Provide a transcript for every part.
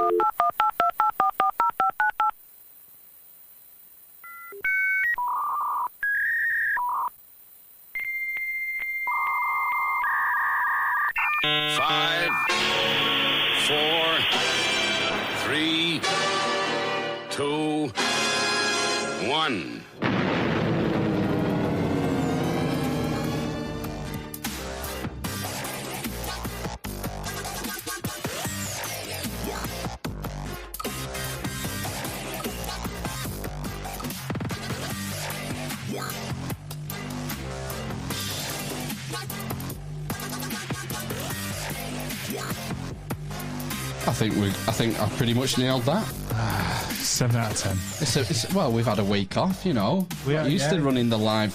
Five, four, three, two, one. I think I pretty much nailed that. 7 out of 10. Well, we've had a week off, you know. We're used to doing the live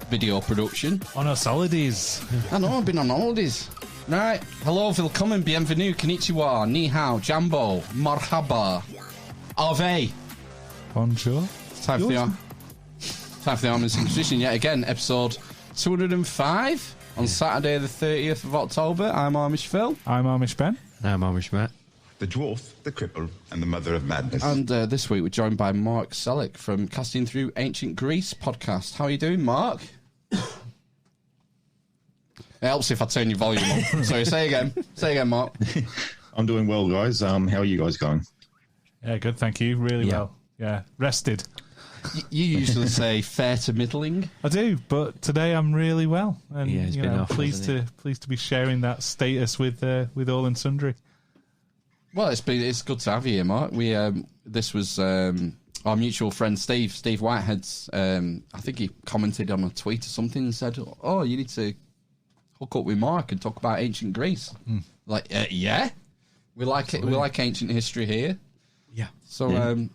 video production. On our holidays. I know, I've been on holidays. Right. Hello, willkommen, bienvenue, konnichiwa, ni hao, jambo, marhaba, ave. Bonjour. Time for the Armors Inquisition yet again, episode 205 on Saturday the 30th of October. I'm Amish Phil. I'm Amish Ben. I'm Amish Matt. The Dwarf, the Cripple, and the Mother of Madness. And this week we're joined by Mark Selleck from Casting Through Ancient Greece podcast. How are you doing, Mark? It helps if I turn your volume up. Sorry, say again. Say again, Mark. I'm doing well, guys. How are you guys going? Yeah, good, thank you. Really well. Yeah, rested. You usually say fair to middling. I do, but today I'm really well, and it's been off, pleased to be sharing that status with all and sundry. Well, it's good to have you here, Mark. We this was our mutual friend Steve Whitehead's. I think he commented on a tweet or something and said, "Oh, you need to hook up with Mark and talk about ancient Greece." Like, yeah, we like it. We like ancient history here. Yeah. So,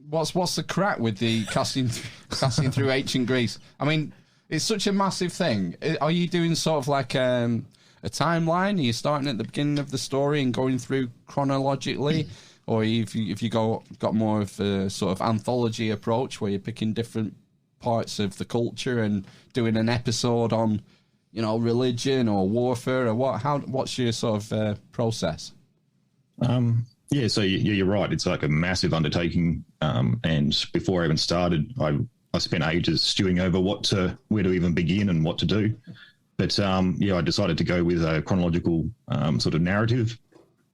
what's the crack with the casting through ancient Greece? I mean, it's such a massive thing. Are you doing sort of like a timeline? Are you starting at the beginning of the story and going through chronologically, or if you got more of a sort of anthology approach where you're picking different parts of the culture and doing an episode on, religion or warfare or what's your sort of process? Yeah, so you're right. It's like a massive undertaking. And before I even started, I spent ages stewing over where to even begin and what to do. But I decided to go with a chronological sort of narrative,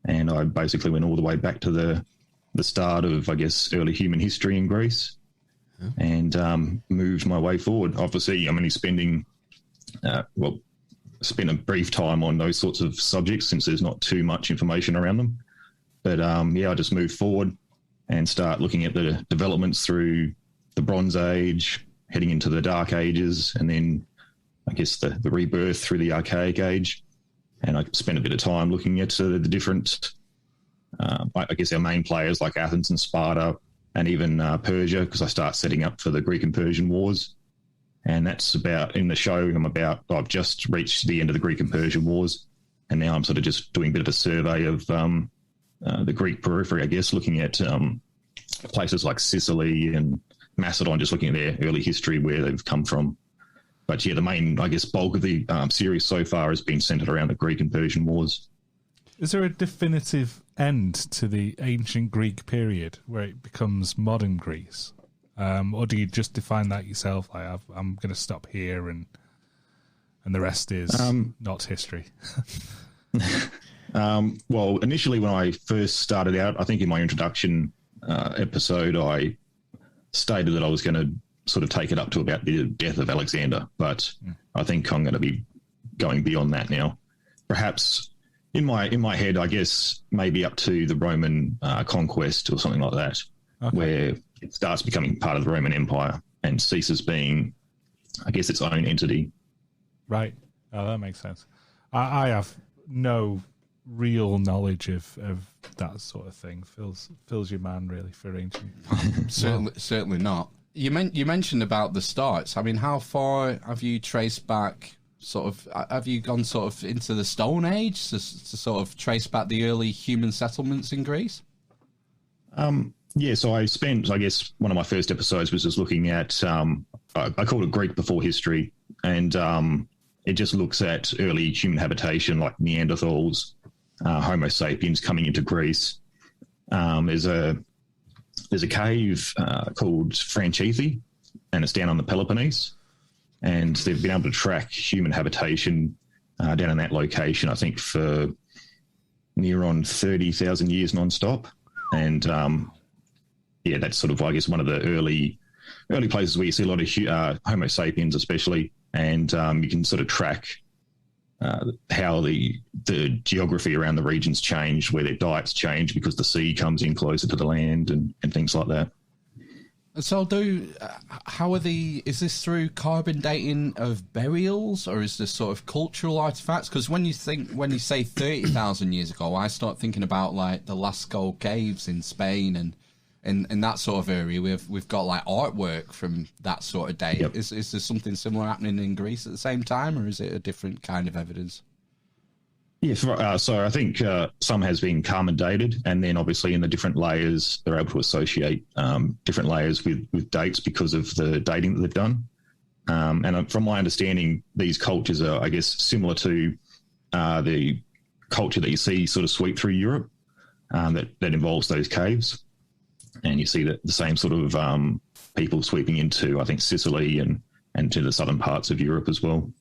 and I basically went all the way back to the start of, I guess, early human history in Greece, and moved my way forward. Obviously, I'm only spent a brief time on those sorts of subjects since there's not too much information around them. But I just moved forward and start looking at the developments through the Bronze Age, heading into the Dark Ages, and then I guess the rebirth through the Archaic Age. And I spent a bit of time looking at the different, I guess, our main players like Athens and Sparta, and even Persia, because I start setting up for the Greco-Persian Wars. And that's about, in the show, I've just reached the end of the Greco-Persian Wars, and now I'm sort of just doing a bit of a survey of the Greek periphery, I guess, looking at places like Sicily and Macedon, just looking at their early history, where they've come from. But yeah, the main, I guess, bulk of the series so far has been centered around the Greek and Persian Wars. Is there a definitive end to the ancient Greek period where it becomes modern Greece? Or do you just define that yourself? Like, I'm going to stop here and the rest is not history. Well, initially when I first started out, I think in my introduction episode, I stated that I was going to sort of take it up to about the death of Alexander, but I think I'm going to be going beyond that now. Perhaps in my head, I guess maybe up to the Roman conquest or something like that, where it starts becoming part of the Roman Empire and ceases being, I guess, its own entity. Right. Oh, that makes sense. I have no real knowledge of that sort of thing. Phil's your man, really, for ancient. Certainly not. You mentioned about the starts. I mean, how far have you traced back? Sort of, have you gone sort of into the Stone Age to sort of trace back the early human settlements in Greece? Yeah, so I guess, one of my first episodes was just looking at, I called it Greek before history, and it just looks at early human habitation like Neanderthals, Homo sapiens coming into Greece, There's a cave called Franchithi, and it's down on the Peloponnese, and they've been able to track human habitation down in that location, I think, for near on 30,000 years non-stop. And that's sort of, I guess, one of the early places where you see a lot of Homo sapiens, especially, and you can sort of track how the geography around the regions changed, where their diets change because the sea comes in closer to the land and things like that. So is this through carbon dating of burials, or is this sort of cultural artifacts? Because when you say 30,000 years ago, I start thinking about like the Lascaux caves in Spain and in that sort of area. We've got like artwork from that sort of date. Yep. Is there something similar happening in Greece at the same time, or is it a different kind of evidence? Yeah, so I think some has been carbon dated, and then obviously in the different layers, they're able to associate different layers with dates because of the dating that they've done. And from my understanding, these cultures are, I guess, similar to the culture that you see sort of sweep through Europe that involves those caves. And you see that the same sort of people sweeping into, I think, Sicily and to the southern parts of Europe as well.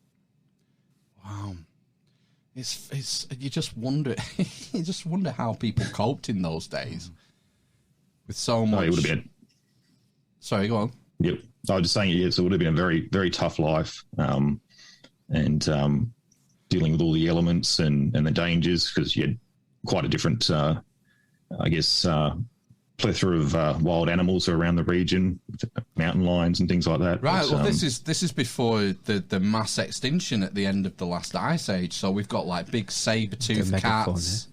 Wow. It's you just wonder how people coped in those days with so much. It would have been. Sorry, go on. Yep, I was just saying, yes, it would have been a very, very tough life, and dealing with all the elements and the dangers, because you had quite a different, plethora of wild animals around the region, mountain lions and things like that. Right. Well, this is before the mass extinction at the end of the last ice age. So we've got like big saber-toothed cats,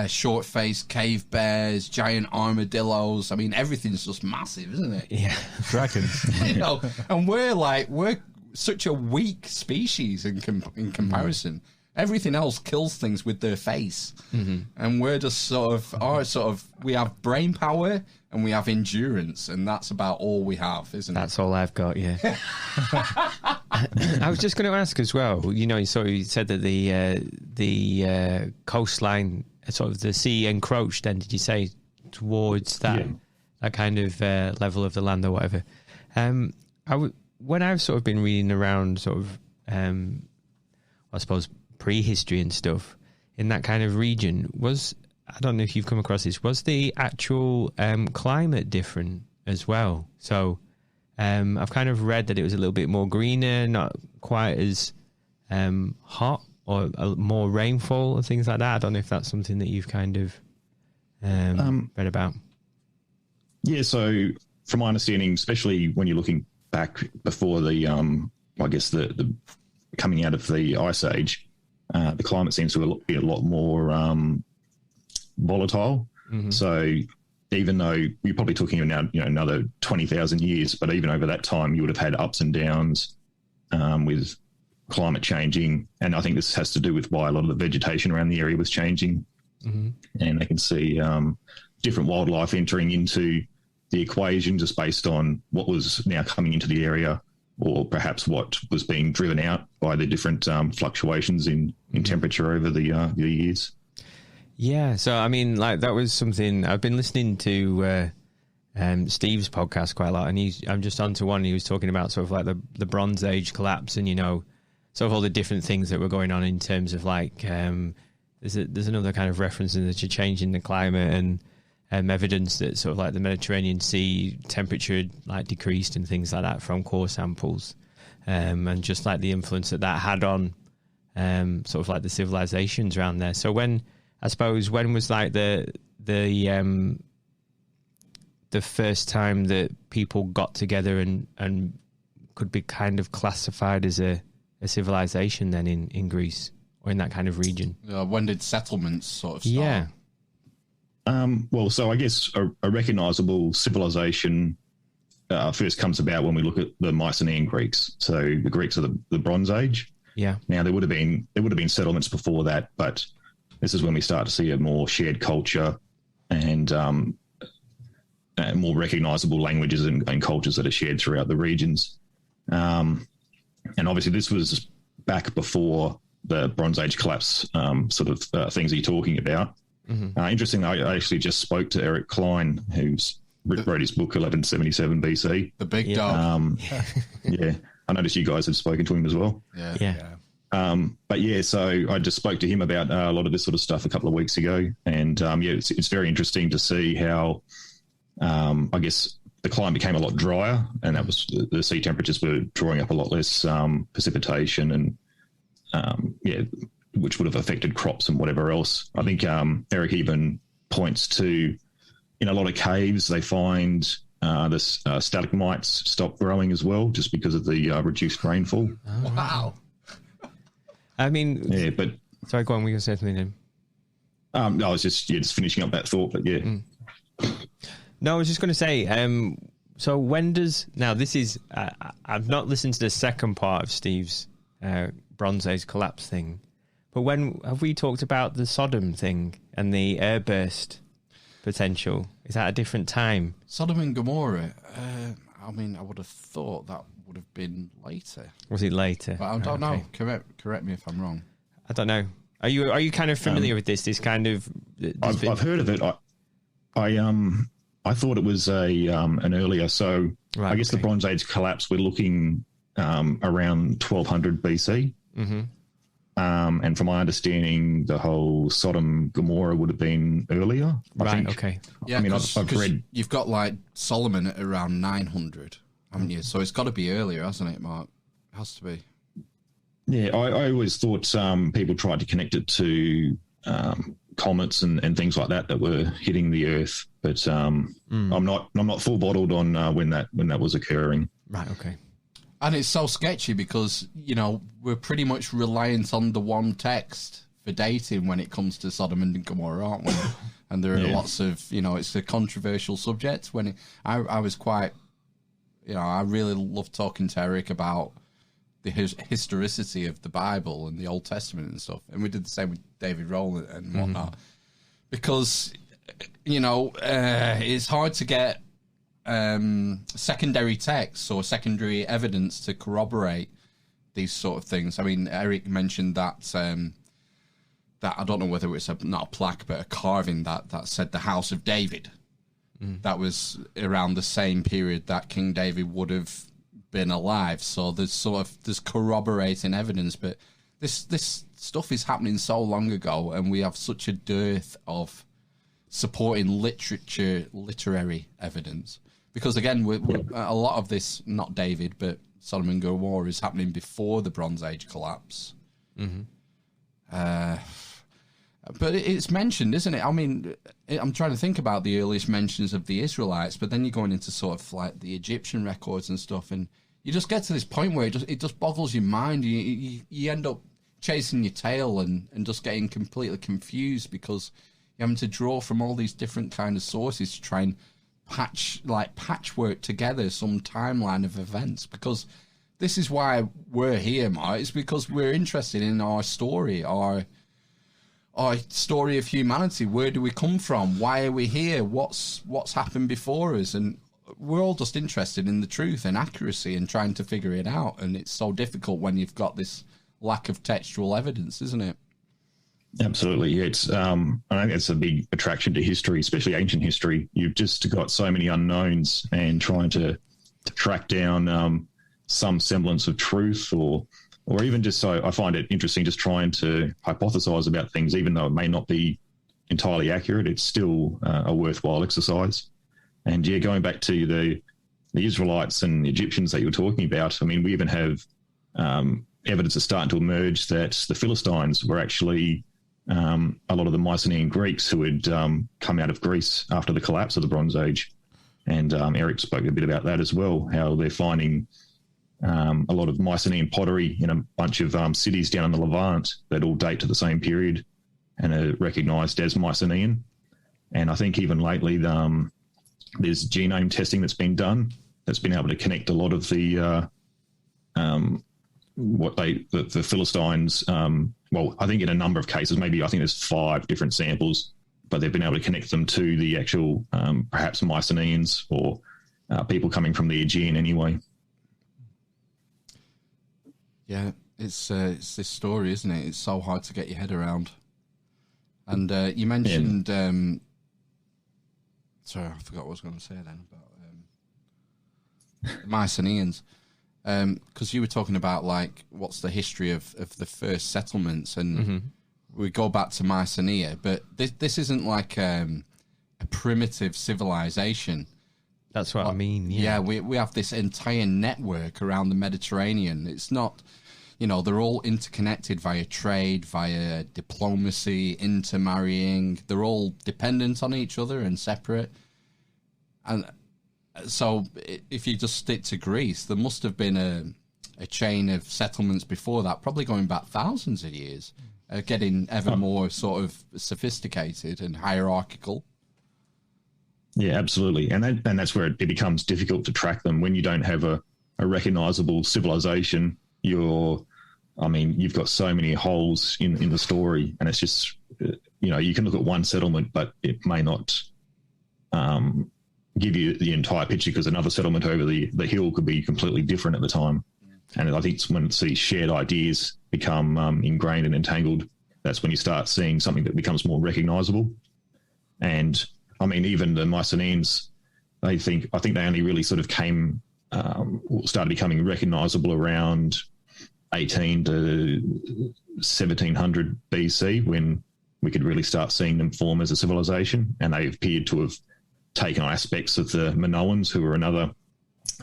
short-faced cave bears, giant armadillos. I mean, everything's just massive, isn't it? Yeah, dragons. And we're such a weak species in comparison. Everything else kills things with their face. Mm-hmm. And we're just we have brain power and we have endurance, and that's about all we have, isn't it? That's all I've got, yeah. I was just going to ask as well, you said that the coastline, sort of the sea encroached, then did you say, towards that kind of level of the land or whatever? When I've sort of been reading around sort of, I suppose, prehistory and stuff in that kind of region, I don't know if you've come across this, was the actual climate different as well? So I've kind of read that it was a little bit more greener, not quite as hot, or more rainfall and things like that. I don't know if that's something that you've kind of read about. Yeah, so from my understanding, especially when you're looking back before the coming out of the Ice Age, the climate seems to be a lot more volatile. Mm-hmm. So even though you're probably talking about another 20,000 years, but even over that time, you would have had ups and downs with climate changing. And I think this has to do with why a lot of the vegetation around the area was changing. Mm-hmm. And they can see different wildlife entering into the equation just based on what was now coming into the area, or perhaps what was being driven out by the different fluctuations in temperature over the years. Yeah, so I mean, like, that was something I've been listening to Steve's podcast quite a lot, and I'm just onto one. He was talking about sort of like the Bronze Age collapse, and sort of all the different things that were going on in terms of like there's another kind of reference in the change in the climate and evidence that sort of like the Mediterranean Sea temperature like decreased and things like that from core samples, and just like the influence that had on sort of like the civilizations around there. So when was like the first time that people got together and could be kind of classified as a civilization then in Greece or in that kind of region? When did settlements sort of start? Yeah. Well, so I guess a recognizable civilization first comes about when we look at the Mycenaean Greeks. So the Greeks of the Bronze Age. Yeah. Now there would have been settlements before that, but this is when we start to see a more shared culture and more recognizable languages and cultures that are shared throughout the regions. And obviously this was back before the Bronze Age collapse sort of things that you're talking about. Interestingly, I actually just spoke to Eric Klein, who's wrote his book 1177 BC. The big dog. Yeah, I noticed you guys have spoken to him as well. Yeah. But yeah, so I just spoke to him about a lot of this sort of stuff a couple of weeks ago, and it's very interesting to see how I guess the climate became a lot drier, and that was the sea temperatures were drawing up a lot less precipitation, and which would have affected crops and whatever else. I think Eric even points to in a lot of caves they find the stalagmites stop growing as well, just because of the reduced rainfall. Oh, wow. I mean, yeah, but sorry, go on. We can say something then. No, I was just finishing up that thought, but yeah. No, I was just going to say. So when does now? This is I've not listened to the second part of Steve's Bronze Age collapse thing, but when have we talked about the Sodom thing and the airburst potential? Is that a different time? Sodom and Gomorrah. I mean, I would have thought that would have been later. Was it later? But I don't know. Correct me if I'm wrong. I don't know. Are you kind of familiar with this? This kind of. I've heard of it. I thought it was an earlier. So Right, I guess the Bronze Age collapse. We're looking around 1200 BC. Mm-hmm. And from my understanding, the whole Sodom Gomorrah would have been earlier. I think. Okay. Yeah, I mean, I've read. You've got like Solomon at around 900, haven't you? So it's got to be earlier, hasn't it, Mark? It has to be. Yeah, I always thought people tried to connect it to comets and things like that were hitting the Earth, but I'm not full bottled on when that was occurring. Right. Okay. And it's so sketchy because, we're pretty much reliant on the one text for dating when it comes to Sodom and Gomorrah, aren't we? And there are lots of, it's a controversial subject. I was quite, I really loved talking to Eric about the historicity of the Bible and the Old Testament and stuff. And we did the same with David Rowland and whatnot. Because, it's hard to get secondary texts or secondary evidence to corroborate these sort of things. I mean, Eric mentioned that that I don't know whether it's not a plaque but a carving that said the House of David. That was around the same period that King David would have been alive. So there's corroborating evidence, but this stuff is happening so long ago, and we have such a dearth of supporting literary evidence. Because again, a lot of this, not David, but Sodom and Gomorrah is happening before the Bronze Age collapse. But it's mentioned, isn't it? I mean, I'm trying to think about the earliest mentions of the Israelites, but then you're going into sort of like the Egyptian records and stuff, and you just get to this point where it just boggles your mind. You end up chasing your tail and just getting completely confused because you're having to draw from all these different kind of sources to try and patchwork together some timeline of events, because this is why we're here, Mark. It's because we're interested in our story, our story of humanity. Where do we come from? Why are we here? What's happened before us? And we're all just interested in the truth and accuracy and trying to figure it out. And it's so difficult when you've got this lack of textual evidence, isn't it? Absolutely. It's I think it's a big attraction to history, especially ancient history. You've just got so many unknowns, and trying to track down some semblance of truth or even just so I find it interesting just trying to hypothesize about things, even though it may not be entirely accurate. It's still a worthwhile exercise. And yeah, going back to the Israelites and the Egyptians that you were talking about, I mean, we even have evidence is starting to emerge that the Philistines were actually a lot of the Mycenaean Greeks who had come out of Greece after the collapse of the Bronze Age. And Eric spoke a bit about that as well, how they're finding a lot of Mycenaean pottery in a bunch of cities down in the Levant that all date to the same period and are recognised as Mycenaean. And I think even lately there's genome testing that's been done that's been able to connect a lot of the Philistines. Well, I think in a number of cases, I think there's 5 different samples, but they've been able to connect them to the actual perhaps Mycenaeans or people coming from the Aegean anyway. Yeah, it's this story, isn't it? It's so hard to get your head around. And you mentioned, sorry, I forgot what I was going to say then about Mycenaeans. Because you were talking about, like, what's the history of the first settlements, and we go back to Mycenae, but this isn't like a primitive civilization. That's what I mean, yeah. We have this entire network around the Mediterranean. It's not, they're all interconnected via trade, via diplomacy, intermarrying. They're all dependent on each other and separate. And so if you just stick to Greece, there must have been a chain of settlements before that, probably going back thousands of years, getting ever more sort of sophisticated and hierarchical. Yeah, absolutely. And that's where it becomes difficult to track them. When you don't have a recognizable civilization, you've got so many holes in the story, and it's just, you can look at one settlement, but it may not give you the entire picture, because another settlement over the hill could be completely different at the time. And I think it's when these shared ideas become ingrained and entangled, that's when you start seeing something that becomes more recognizable. And even the Mycenaeans, I think they only really sort of started becoming recognizable around 18 to 1700 BC, when we could really start seeing them form as a civilization. And they appeared to have taken on aspects of the Minoans, who were another,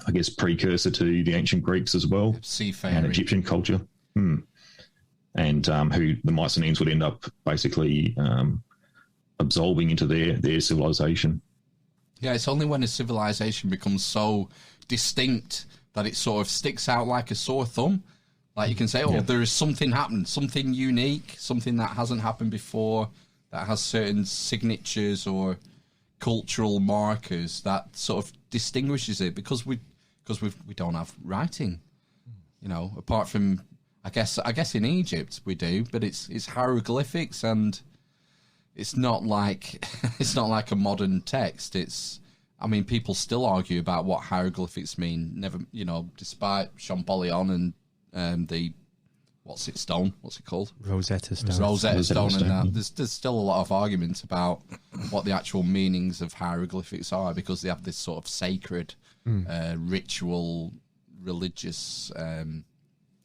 I guess, precursor to the ancient Greeks as well, seafaring and Egyptian culture. And who the Mycenaeans would end up basically absorbing into their civilization. Yeah, it's only when a civilization becomes so distinct that it sort of sticks out like a sore thumb. Like you can say, there is something happened, something unique, something that hasn't happened before, that has certain signatures or cultural markers that sort of distinguishes it, because we don't have writing, apart from I guess in Egypt we do, but it's hieroglyphics, and it's not like a modern text. People still argue about what hieroglyphics mean. Never, despite Champollion and the what's it called? Rosetta Stone. Rosetta Stone, and that. There's still a lot of arguments about what the actual meanings of hieroglyphics are, because they have this sort of sacred, ritual, religious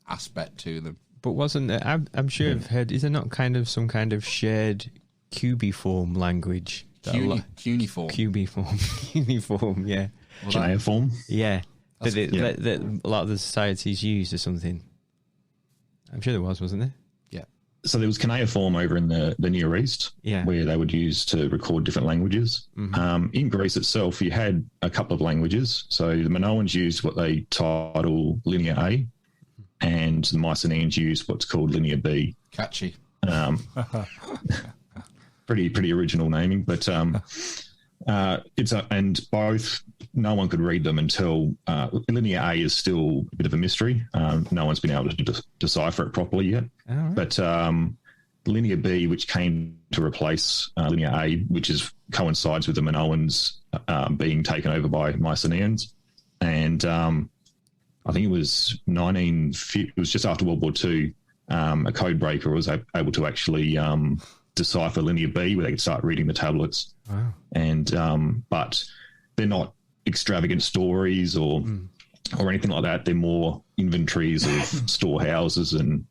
aspect to them. But wasn't there, I'm sure I've heard, is there not kind of some kind of shared cubiform language? Cuneiform. Cuneiform, yeah. Cuneiform? Yeah. That a lot of the societies used or something. I'm sure there wasn't there? Yeah. So there was cuneiform over in the Near East, where they would use to record different languages. In Greece itself, you had a couple of languages. So the Minoans used what they title Linear A, and the Mycenaeans used what's called Linear B. Catchy. Pretty original naming, but and both, no one could read them until Linear A is still a bit of a mystery. No one's been able to decipher it properly yet. Right. But Linear B, which came to replace Linear A, which coincides with the Minoans being taken over by Mycenaeans, and I think it was it was just after World War II. A code breaker was able to actually decipher Linear B, where they could start reading the tablets. Wow. And but they're not extravagant stories or anything like that. They're more inventories of storehouses and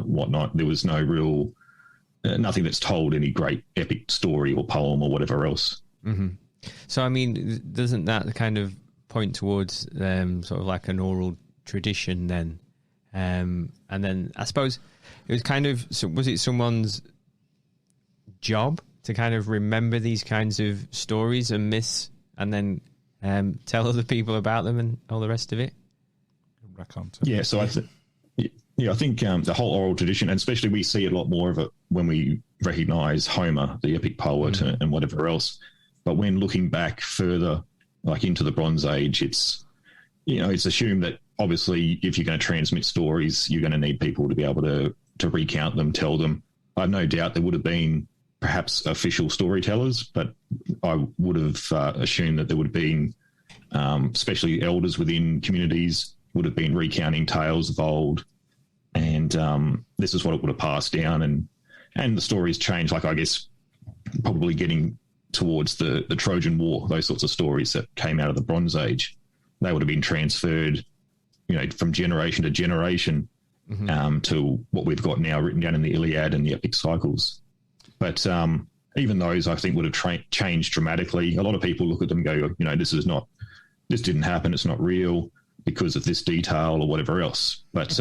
whatnot. There was no real nothing that's told any great epic story or poem or whatever else. Mm-hmm. So doesn't that kind of point towards sort of like an oral tradition then? And then I suppose it was kind of, so was it someone's job to kind of remember these kinds of stories and myths, and then tell other people about them and all the rest of it? Yeah, so I think the whole oral tradition, and especially we see a lot more of it when we recognise Homer, the epic poet, and whatever else. But when looking back further, like into the Bronze Age, it's assumed that obviously if you're going to transmit stories, you're going to need people to be able to recount them, tell them. I have no doubt there would have been perhaps official storytellers, but I would have assumed that there would have been, especially elders within communities, would have been recounting tales of old, and this is what it would have passed down, and And the stories change, like I guess probably getting towards the Trojan War, those sorts of stories that came out of the Bronze Age, they would have been transferred, from generation to generation to what we've got now written down in the Iliad and the epic cycles. But even those, I think, would have changed dramatically. A lot of people look at them and go, this didn't happen, it's not real because of this detail or whatever else. But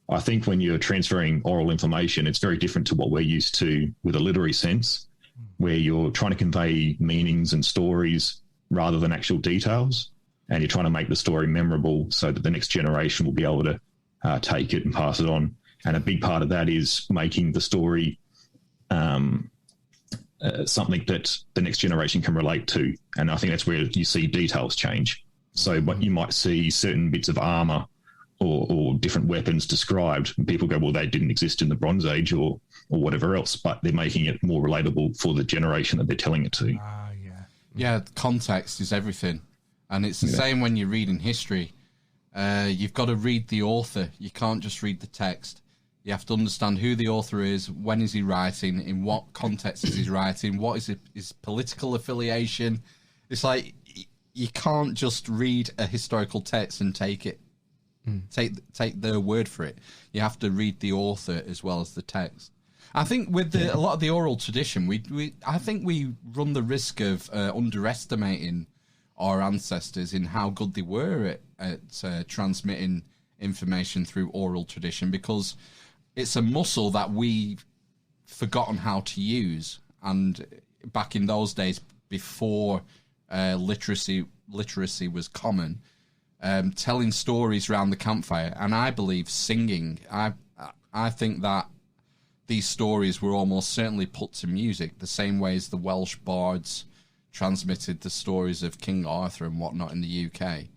I think when you're transferring oral information, it's very different to what we're used to with a literary sense, where you're trying to convey meanings and stories rather than actual details, and you're trying to make the story memorable so that the next generation will be able to take it and pass it on. And a big part of that is making the story something that the next generation can relate to. And I think that's where you see details change. So you might see certain bits of armor or different weapons described, and people go, well, they didn't exist in the Bronze Age or whatever else, but they're making it more relatable for the generation that they're telling it to. Yeah, context is everything. And it's the same when you're reading history. You've got to read the author. You can't just read the text. You have to understand who the author is, when is he writing, in what context is he writing, what is his political affiliation. It's like you can't just read a historical text and take it. Take their word for it. You have to read the author as well as the text. I think with a lot of the oral tradition, I think we run the risk of underestimating our ancestors in how good they were at transmitting information through oral tradition, because it's a muscle that we've forgotten how to use. And back in those days, before literacy was common, telling stories around the campfire, and I believe singing. I think that these stories were almost certainly put to music, the same way as the Welsh bards transmitted the stories of King Arthur and whatnot in the UK. And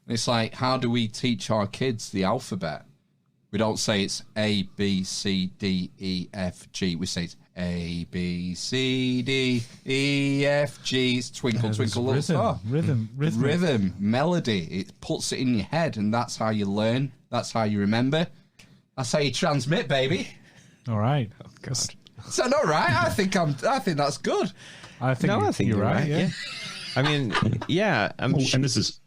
it's like, how do we teach our kids the alphabet? We don't say it's A, B, C, D, E, F, G. We say it's A, B, C, D, E, F, G. It's twinkle, twinkle, little star. Rhythm, melody. It puts it in your head, and that's how you learn. That's how you remember. That's how you transmit, baby. All right. Oh, God. Is that not right? I think that's good. I think you're right. Yeah. I mean, yeah. And this is...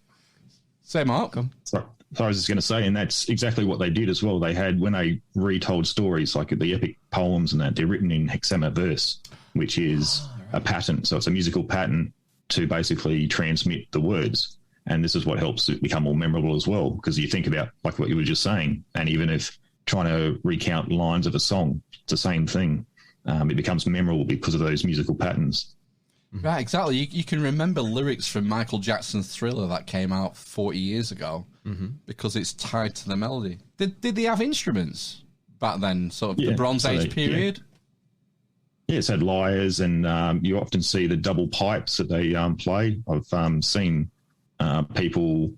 Say, Mark. Sorry. So I was just going to say, and that's exactly what they did as well. They had, when they retold stories, like the epic poems and that, they're written in hexameter verse, which is a pattern. So it's a musical pattern to basically transmit the words. And this is what helps it become more memorable as well, because you think about, like what you were just saying, and even if trying to recount lines of a song, it's the same thing. It becomes memorable because of those musical patterns. Right, exactly. You can remember lyrics from Michael Jackson's Thriller that came out 40 years ago because it's tied to the melody. Did they have instruments back then, sort of the Bronze Age period? Yeah, it's had lyres, and you often see the double pipes that they play. I've seen people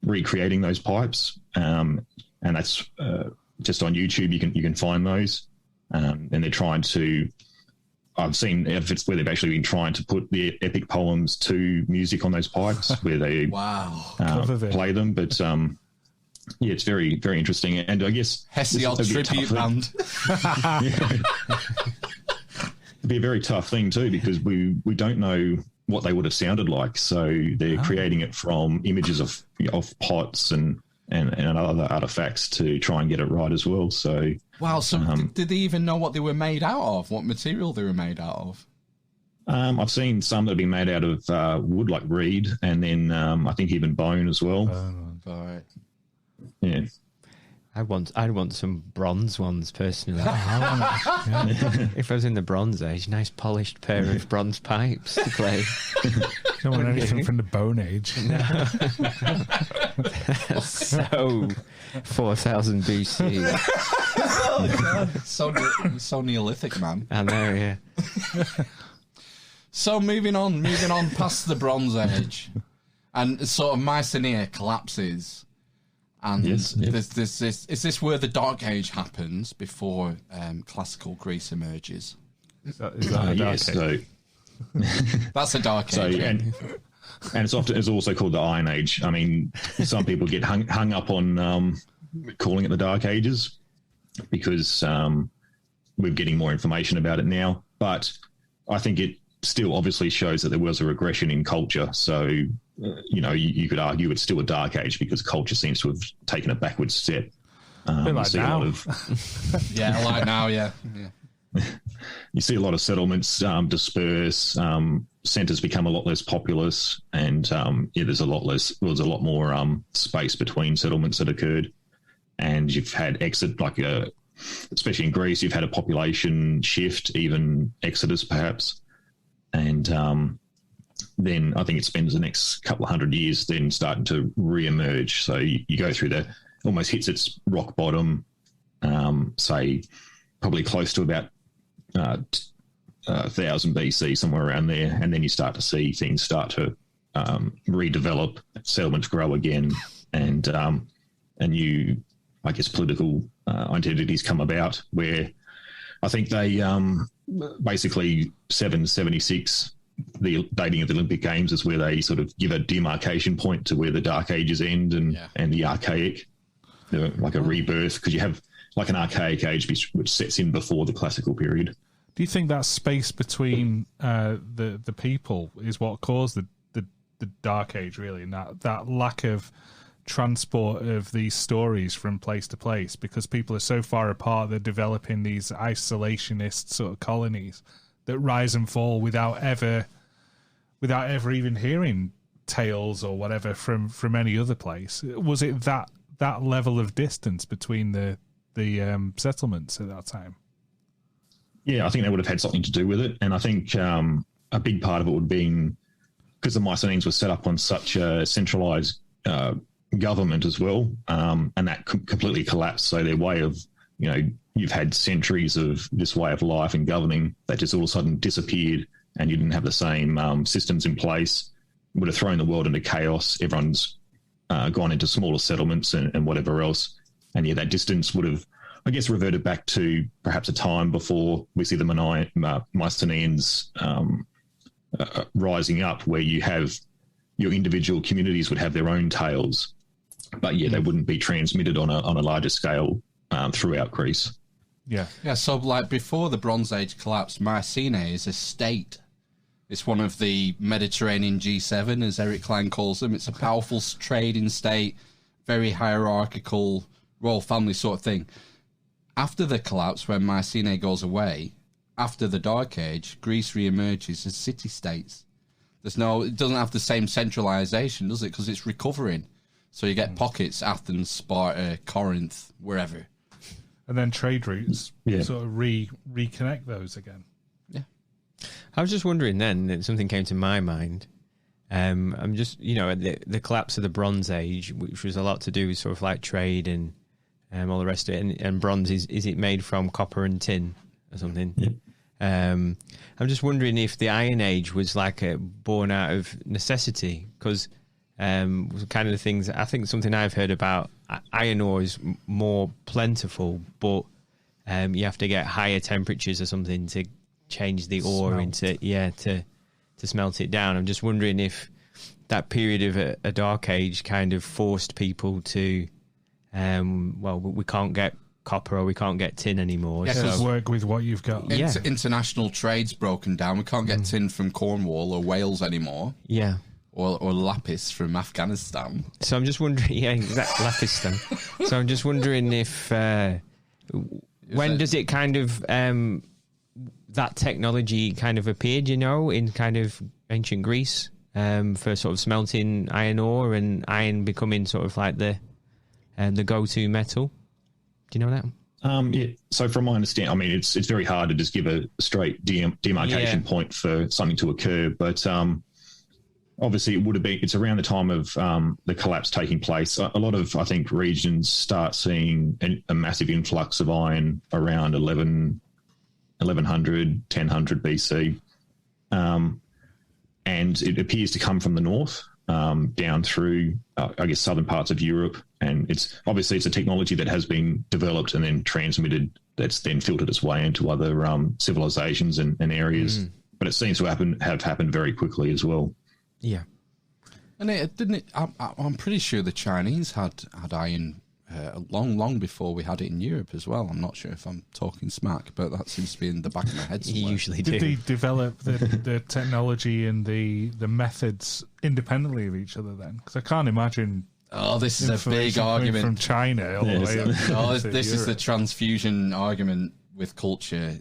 recreating those pipes, and that's just on YouTube. You can find those, and they're trying to... I've seen efforts where they've actually been trying to put the epic poems to music on those pipes, where they play them. But yeah, it's very, very interesting. And I guess Hesiod tribute band. It'd be a very tough thing too, because we don't know what they would have sounded like. So they're creating it from images of pots and other artifacts to try and get it right as well. So wow. So did they even know what they were made out of? What material they were made out of? I've seen some that have been made out of wood, like reed, and then I think even bone as well. Right. Yeah. I'd want some bronze ones personally. If I was in the Bronze Age, nice polished pair of bronze pipes to play. Don't want anything from the Bone Age. No. So 4000 BC. Oh, God. So Neolithic, man. I know, yeah. So moving on past the Bronze Age, and sort of Mycenae collapses. And is this where the Dark Age happens before classical Greece emerges? Is that a Dark Age? So, that's a Dark Age. And it's also called the Iron Age. I mean, some people get hung up on calling it the Dark Ages because we're getting more information about it now. But I think it still obviously shows that there was a regression in culture. So, you could argue it's still a dark age because culture seems to have taken a backward step. Like now. Yeah, like now, yeah. You see a lot of settlements disperse, centres become a lot less populous, and there's a lot more space between settlements that occurred. And you've had exit, especially in Greece, you've had a population shift, even exodus perhaps. And then I think it spends the next couple of 100 years then starting to re-emerge. So you go through almost hits its rock bottom, say probably close to about 1000 BC, somewhere around there. And then you start to see things start to redevelop, settlements grow again, and new, I guess, political identities come about, where I think they basically 776, the dating of the Olympic Games, is where they sort of give a demarcation point to where the Dark Ages end and the Archaic, like a rebirth, because you have like an Archaic age which sets in before the Classical period. Do you think that space between the people is what caused the Dark Age, really, and that lack of transport of these stories from place to place, because people are so far apart, they're developing these isolationist sort of colonies that rise and fall without ever even hearing tales or whatever from any other place? Was it that level of distance between the settlements at that time? Yeah, I think that would have had something to do with it, and I think a big part of it would have been because the Mycenaeans were set up on such a centralized government as well, and that completely collapsed. So their way of, you've had centuries of this way of life and governing that just all of a sudden disappeared, and you didn't have the same systems in place. It would have thrown the world into chaos. Everyone's gone into smaller settlements and whatever else. And that distance would have, I guess, reverted back to perhaps a time before we see the Mycenaeans rising up, where you have your individual communities would have their own tales, but they wouldn't be transmitted on a larger scale throughout Greece. Yeah. So like before the Bronze Age collapsed, Mycenae is a state. It's one of the Mediterranean G7, as Eric Klein calls them. It's a powerful trading state, very hierarchical, royal family sort of thing. After the collapse, when Mycenae goes away, after the Dark Age, Greece re-emerges as city-states. It doesn't have the same centralization, does it? Because it's recovering. So you get pockets, Athens, Sparta, Corinth, wherever. And then trade routes sort of reconnect those again. Yeah. I was just wondering then, that something came to my mind. I'm just, the collapse of the Bronze Age, which was a lot to do with sort of like trade and all the rest of it. And bronze, is it made from copper and tin or something? Yeah. I'm just wondering if the Iron Age was like born out of necessity, because kind of the things, I think something I've heard about, iron ore is more plentiful, but you have to get higher temperatures or something to change the ore to smelt it down. I'm just wondering if that period of a Dark Age kind of forced people to, we can't get copper or we can't get tin anymore. Yeah, so work with what you've got. International trade's broken down. We can't get tin from Cornwall or Wales anymore. Yeah. Or lapis from Afghanistan. So I'm just wondering, exactly, Lapistan. So I'm just wondering if, when does it kind of, that technology kind of appeared, in kind of ancient Greece, for sort of smelting iron ore and iron becoming sort of like the go-to metal? Do you know that? So from my understanding, it's very hard to just give a straight demarcation point for something to occur, but obviously it would have been, it's around the time of the collapse taking place. A lot of, I think, regions start seeing a massive influx of iron around 1100, 1000 BC. And it appears to come from the north, down through, I guess, southern parts of Europe. And it's a technology that has been developed and then transmitted, that's then filtered its way into other civilizations and areas. But it seems to have happened very quickly as well. Yeah. And I'm pretty sure the Chinese had iron long before we had it in Europe as well. I'm not sure if I'm talking smack, but that seems to be in the back of my head somewhere. You usually do. Did they develop the technology and the methods independently of each other then? Because I can't imagine. Oh, this is a big information coming argument from China all the way up. Oh, to this is the Europe. transfusion argument with culture.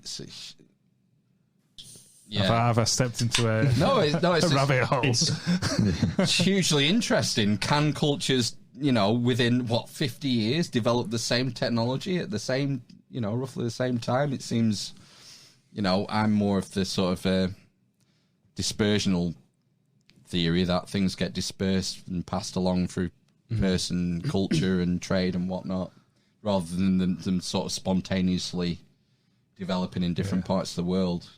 Yeah. Have I stepped into a it's rabbit hole? It's hugely interesting. Can cultures, within 50 years, develop the same technology at the same, roughly the same time? It seems, I'm more of the sort of dispersional theory that things get dispersed and passed along through person, culture, and trade and whatnot, rather than them sort of spontaneously developing in different parts of the world.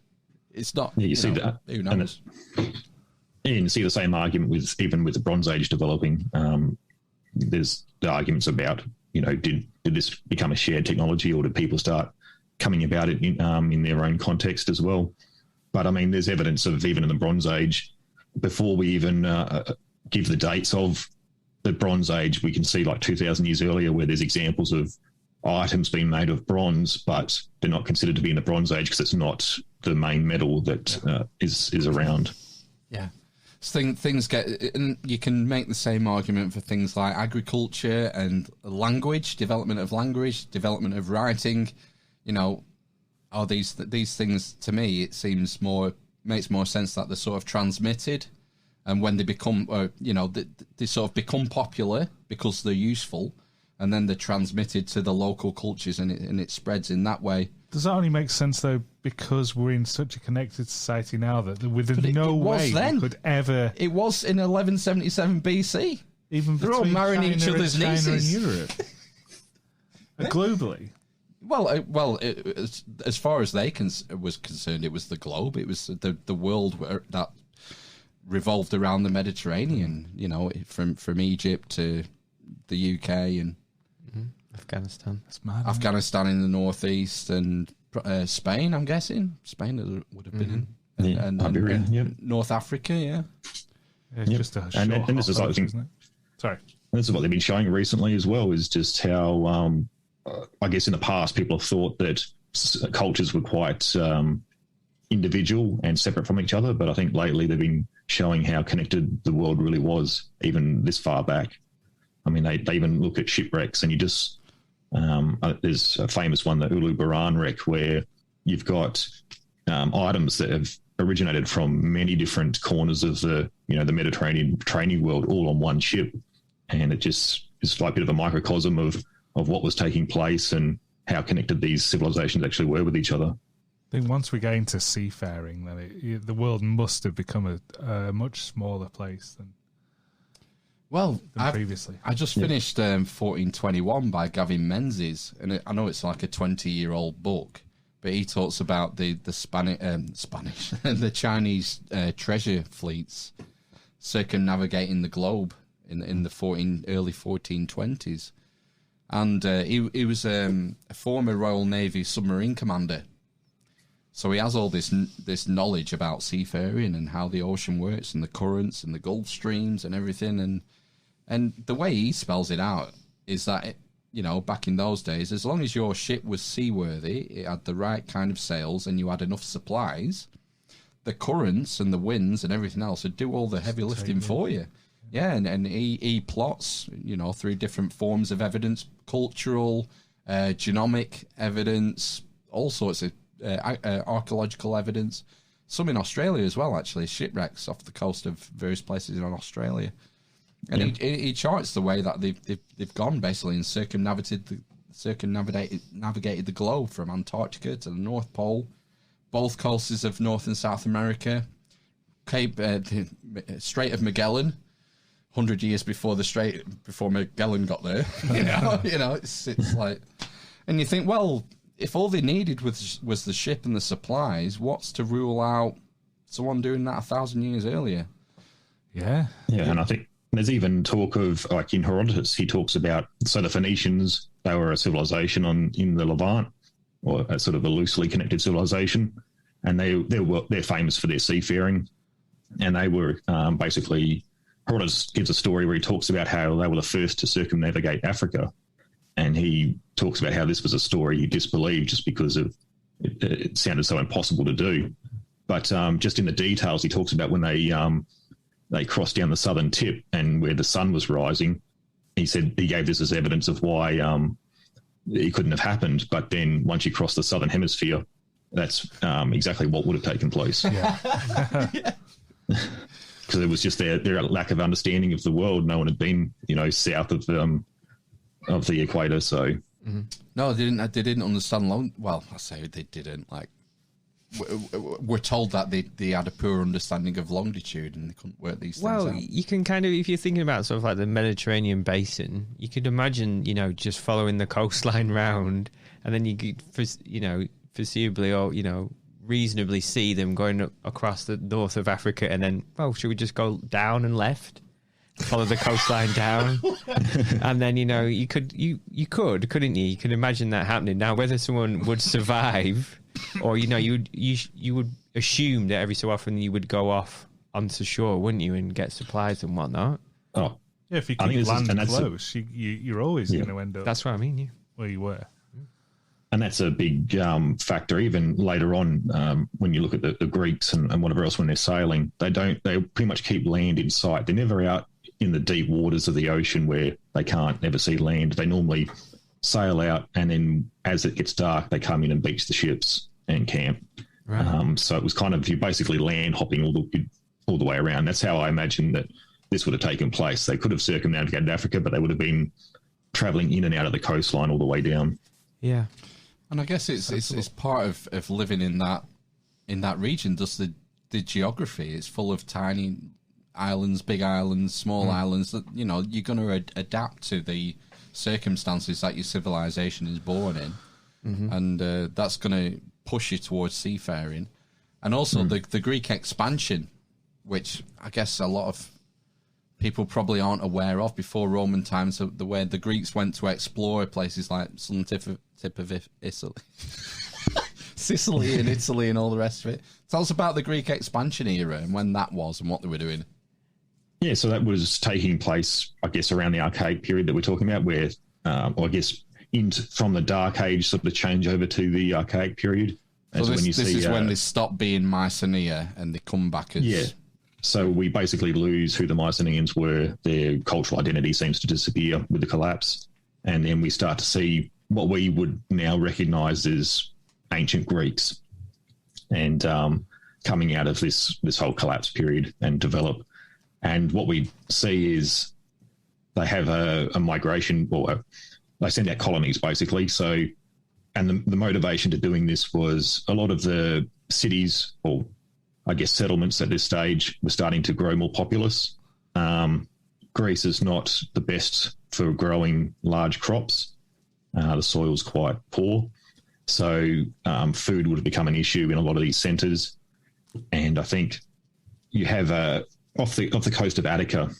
It's not. Yeah, you see that. Who knows? And you see the same argument with the Bronze Age developing. There's the arguments about did this become a shared technology, or did people start coming about it in their own context as well? But I mean, there's evidence of even in the Bronze Age, before we even give the dates of the Bronze Age, we can see like 2,000 years earlier where there's examples of items being made of bronze, but they're not considered to be in the Bronze Age because it's not the main metal that is around. Yeah. Things get, and you can make the same argument for things like agriculture and language, development of language, development of writing. Are these things, to me, it seems makes more sense that they're sort of transmitted, and when they become, they sort of become popular because they're useful, and then they're transmitted to the local cultures, and it spreads in that way. Does that only make sense, though, because we're in such a connected society now that within no way we could ever... It was in 1177 BC. Even they're all marrying each other's nieces. And Europe. Globally. Well, as far as they was concerned, it was the globe. It was the world that revolved around the Mediterranean, from Egypt to the UK and... Afghanistan. That's mad. Afghanistan in the northeast and Spain, I'm guessing. Spain would have been in. And Iberia, yep. North Africa, yeah. It's just a short and this is hot like, isn't it? Sorry. This is what they've been showing recently as well, is just how, I guess in the past, people have thought that cultures were quite individual and separate from each other. But I think lately they've been showing how connected the world really was, even this far back. I mean, they even look at shipwrecks, and you just... there's a famous one, the Ulubaran wreck, where you've got items that have originated from many different corners of the Mediterranean trading world, all on one ship, and it's like a bit of a microcosm of what was taking place and how connected these civilizations actually were with each other. I think once we get into seafaring, then the world must have become a much smaller place than previously. I just finished 1421 by Gavin Menzies, and I know it's like a 20-year-old book, but he talks about the Spanish the Chinese treasure fleets circumnavigating the globe in the early 1420s, and he was a former Royal Navy submarine commander, so he has all this knowledge about seafaring and how the ocean works and the currents and the Gulf Streams and everything. And the way he spells it out is that, back in those days, as long as your ship was seaworthy, it had the right kind of sails, and you had enough supplies, the currents and the winds and everything else would do all the heavy lifting for you. Yeah, and he plots, through different forms of evidence, cultural, genomic evidence, all sorts of archaeological evidence. Some in Australia as well, actually, shipwrecks off the coast of various places in Australia. And he charts the way that they've gone, basically, and circumnavigated the globe from Antarctica to the North Pole, both coasts of North and South America, Strait of Magellan, 100 years before Magellan got there. It's like, and you think, well, if all they needed was the ship and the supplies, what's to rule out someone doing that 1,000 years earlier? Yeah, and I think there's even talk of, like in Herodotus, he talks about, so the Phoenicians, they were a civilization in the Levant, or a sort of a loosely connected civilization, and they're famous for their seafaring, and they were basically, Herodotus gives a story where he talks about how they were the first to circumnavigate Africa, and he talks about how this was a story he disbelieved just because of it sounded so impossible to do. But just in the details, he talks about when they crossed down the southern tip and where the sun was rising. He said he gave this as evidence of why it couldn't have happened. But then once you cross the southern hemisphere, that's exactly what would have taken place. Yeah. Because it was just their lack of understanding of the world. No one had been, south of the equator. So no, they didn't understand long. Well, I say they didn't. Like, we're told that they had a poor understanding of longitude and they couldn't work these things out. Well, you can kind of, if you're thinking about sort of like the Mediterranean basin, you could imagine, just following the coastline round, and then you could, foreseeably or, reasonably see them going across the north of Africa, and then, should we just go down and left? Follow the coastline down, and then you could, couldn't you? You could imagine that happening. Now, whether someone would survive, or you would assume that every so often you would go off onto shore, wouldn't you, and get supplies and whatnot. Oh, yeah. If you keep land close, you're always going to end up. That's what I mean. Yeah, where you were. And that's a big factor. Even later on, when you look at the Greeks and whatever else when they're sailing, they pretty much keep land in sight. They're never out in the deep waters of the ocean where they can't ever see land. They normally sail out, and then as it gets dark, they come in and beach the ships and camp. Right. So it was kind of, you basically land hopping all the way around. That's how I imagine that this would have taken place. They could have circumnavigated Africa, but they would have been traveling in and out of the coastline all the way down. Yeah. And I guess it's part of living in that region. Just the geography. It's full of tiny islands, big islands, small islands. That you're going to adapt to the circumstances that your civilization is born in, and that's going to push you towards seafaring. And also the Greek expansion, which I guess a lot of people probably aren't aware of before Roman times, the way the Greeks went to explore places like some tip of Italy. Sicily and Italy and all the rest of it. Tell us about the Greek expansion era and when that was and what they were doing. Yeah, so that was taking place, I guess, around the Archaic period that we're talking about, where, or I guess, from the Dark Age sort of change over to the Archaic period. So this is when they stop being Mycenae and they come back as... Yeah, so we basically lose who the Mycenaeans were. Their cultural identity seems to disappear with the collapse. And then we start to see what we would now recognise as ancient Greeks, and coming out of this whole collapse period and develop. And what we see is they have a migration, or they send out colonies basically. So, and the motivation to doing this was a lot of the cities, or I guess settlements at this stage, were starting to grow more populous. Greece is not the best for growing large crops. The soil's quite poor. So food would have become an issue in a lot of these centres. And I think you have off the coast of Attica,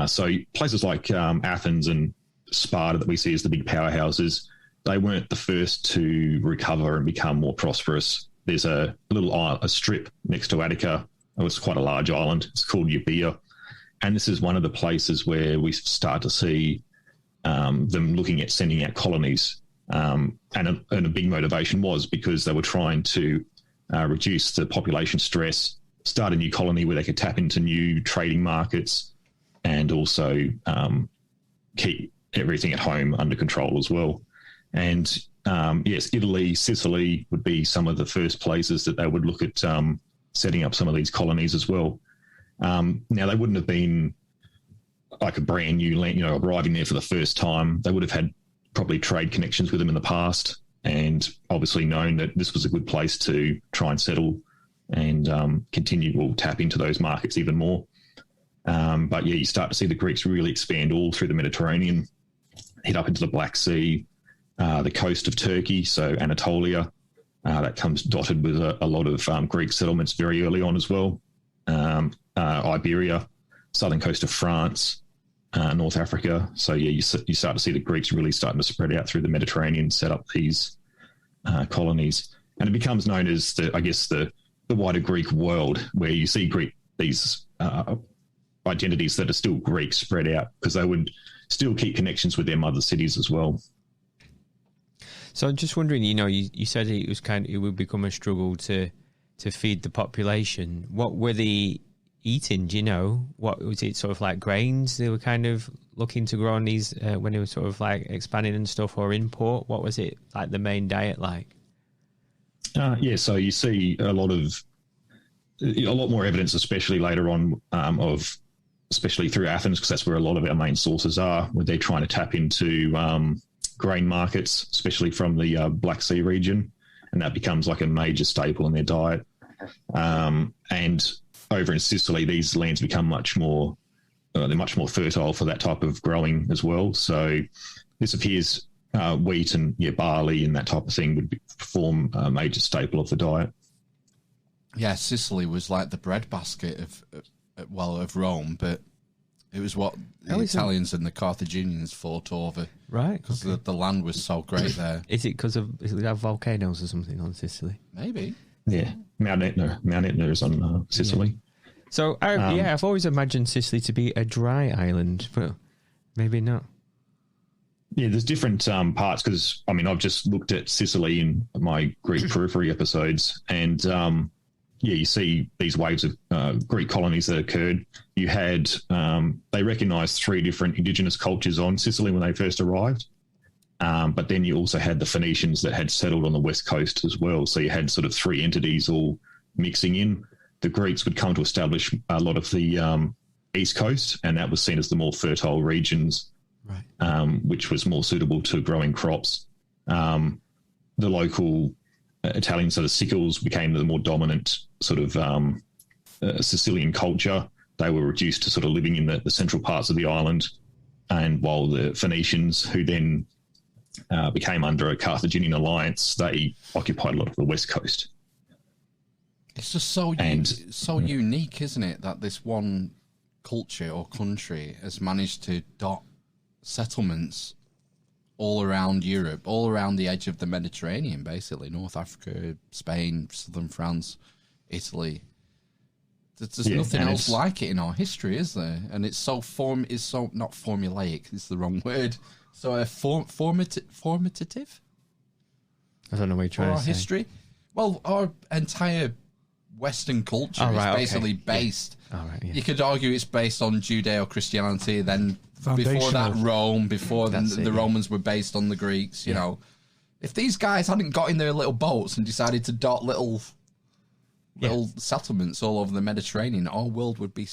so places like Athens and Sparta that we see as the big powerhouses, they weren't the first to recover and become more prosperous. There's a strip next to Attica. It was quite a large island. It's called Euboea. And this is one of the places where we start to see them looking at sending out colonies. And a big motivation was because they were trying to reduce the population stress, start a new colony where they could tap into new trading markets, and also keep everything at home under control as well. And yes, Italy, Sicily would be some of the first places that they would look at setting up some of these colonies as well. Now, they wouldn't have been like a brand new land, arriving there for the first time. They would have had probably trade connections with them in the past, and obviously known that this was a good place to try and settle and tap into those markets even more. But yeah, you start to see the Greeks really expand all through the Mediterranean, head up into the Black Sea, the coast of Turkey, so Anatolia, that comes dotted with a lot of Greek settlements very early on as well. Iberia, southern coast of France, North Africa. So yeah, you start to see the Greeks really starting to spread out through the Mediterranean, set up these colonies, and it becomes known as the wider Greek world, where you see these identities that are still Greek spread out, because they would still keep connections with their mother cities as well. So I'm just wondering, you said it would become a struggle to feed the population. What were they eating? Do you know? What was it, sort of like grains they were kind of looking to grow on these when they were sort of like expanding and stuff, or import? What was it like the main diet like? So you see a lot more evidence, especially later on, especially through Athens, because that's where a lot of our main sources are, where they're trying to tap into grain markets, especially from the Black Sea region, and that becomes like a major staple in their diet. And over in Sicily, these lands become much more fertile for that type of growing as well. So this appears wheat and barley and that type of thing would form a major staple of the diet. Yeah, Sicily was like the breadbasket of Rome, but it was what the Italians and the Carthaginians fought over. Right. Because the land was so great there. Is it because of volcanoes or something on Sicily? Maybe. Yeah. Mount Etna is on Sicily. Yeah. So, I've always imagined Sicily to be a dry island, but maybe not. Yeah, there's different parts, because, I've just looked at Sicily in my Greek periphery episodes, and you see these waves of Greek colonies that occurred. You had, they recognised 3 different indigenous cultures on Sicily when they first arrived, but then you also had the Phoenicians that had settled on the west coast as well. So you had sort of 3 entities all mixing in. The Greeks would come to establish a lot of the east coast, and that was seen as the more fertile regions, right. Which was more suitable to growing crops. The local Italian sort of sickles became the more dominant sort of Sicilian culture. They were reduced to sort of living in the central parts of the island, and while the Phoenicians, who then became under a Carthaginian alliance, they occupied a lot of the west coast. It's just so unique, isn't it, that this one culture or country has managed to dot settlements all around Europe, all around the edge of the Mediterranean, basically. North Africa, Spain, southern France, Italy. There's nothing else like it in our history, is there? And it's so not formulaic, it's the wrong word. So formative? I don't know what you're trying to say. History? Well, our entire Western culture is basically based. Yeah. You could argue it's based on Judeo-Christianity, then before that Rome, before the Romans were based on the Greeks, you know. If these guys hadn't got in their little boats and decided to dot little settlements all over the Mediterranean, our world would be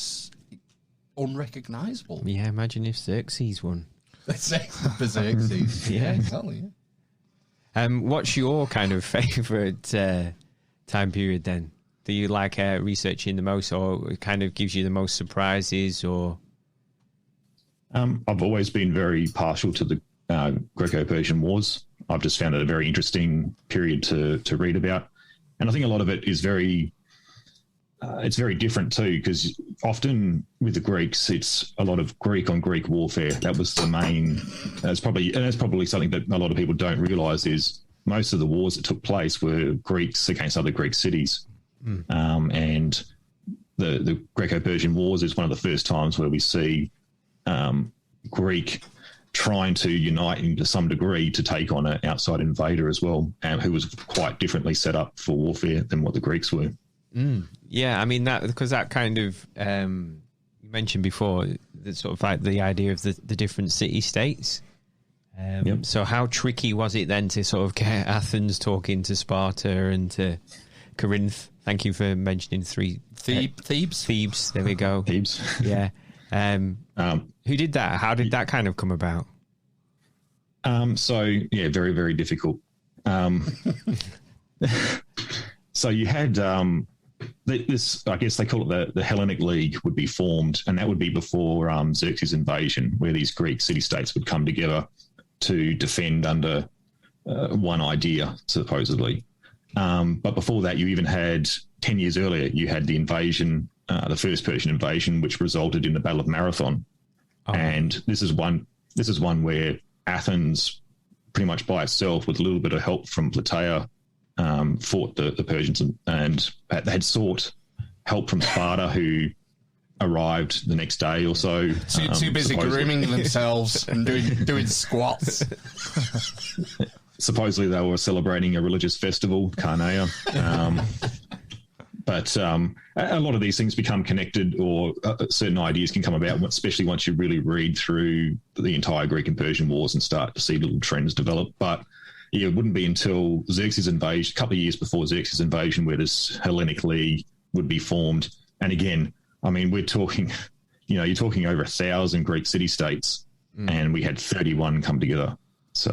unrecognisable. Yeah, imagine if Xerxes won. Xerxes. Yeah, exactly. Yeah. What's your kind of favourite time period then? Do you like researching the most, or it kind of gives you the most surprises, or? I've always been very partial to the Greco-Persian Wars. I've just found it a very interesting period to read about. And I think a lot of it is it's very different too, because often with the Greeks, it's a lot of Greek on Greek warfare. That was the main, that's probably something that a lot of people don't realise, is most of the wars that took place were Greeks against other Greek cities. And the Greco-Persian Wars is one of the first times where we see Greek trying to unite to some degree to take on an outside invader as well, who was quite differently set up for warfare than what the Greeks were. Yeah, I mean, because that kind of, you mentioned before, the sort of like the idea of the different city-states. So how tricky was it then to sort of get Athens talking to Sparta and to Corinth? Thank you for mentioning Thebes. Thebes, there we go. Thebes. Yeah. Who did that? How did that kind of come about? Very, very difficult. So you had this, I guess they call it the Hellenic League, would be formed, and that would be before Xerxes' invasion, where these Greek city-states would come together to defend under one idea, supposedly. But before that, you even had 10 years earlier, you had the invasion, the first Persian invasion, which resulted in the Battle of Marathon. Oh. And this is one where Athens, pretty much by itself, with a little bit of help from Plataea, fought the Persians, and they had sought help from Sparta, who arrived the next day or so. Too busy grooming themselves and doing squats. Supposedly they were celebrating a religious festival, Carnea. But a lot of these things become connected, or certain ideas can come about, especially once you really read through the entire Greek and Persian Wars and start to see little trends develop. But yeah, it wouldn't be until Xerxes' invasion, a couple of years before Xerxes' invasion, where this Hellenic League would be formed. And again, I mean, we're talking, you're talking over 1,000 Greek city-states, and we had 31 come together. So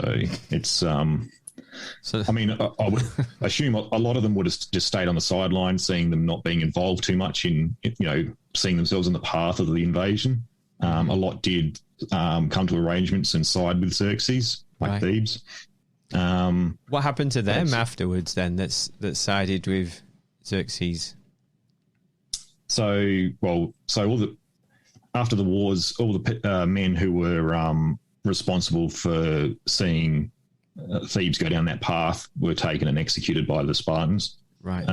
it's, I would assume a lot of them would have just stayed on the sidelines, seeing them not being involved too much in, seeing themselves in the path of the invasion. A lot did come to arrangements and side with Xerxes, like Thebes. What happened to them afterwards then that sided with Xerxes? After the wars, all the men who were responsible for seeing Thebes go down that path were taken and executed by the Spartans. Right.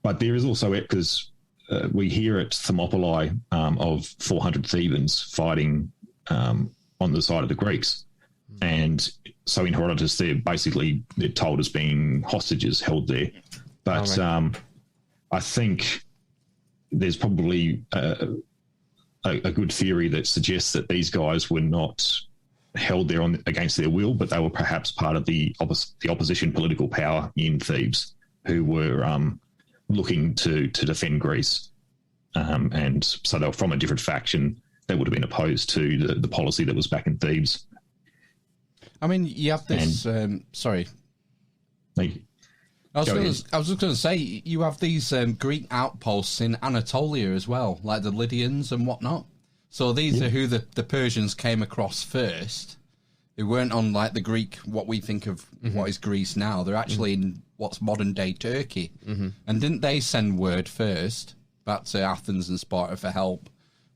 But there is also, because we hear at Thermopylae of 400 Thebans fighting on the side of the Greeks. And so in Herodotus, they're told as being hostages held there. But I think there's probably a good theory that suggests that these guys were not held there against their will, but they were perhaps part of the opposition political power in Thebes, who were looking to defend Greece. And so they were from a different faction that would have been opposed to the policy that was back in Thebes. I mean, you have this... sorry. Thank you. I was just going to say, you have these Greek outposts in Anatolia as well, like the Lydians and whatnot. So these are who the Persians came across first. They weren't on like the Greek, what we think of what is Greece now. They're actually in what's modern-day Turkey. And didn't they send word first back to Athens and Sparta for help?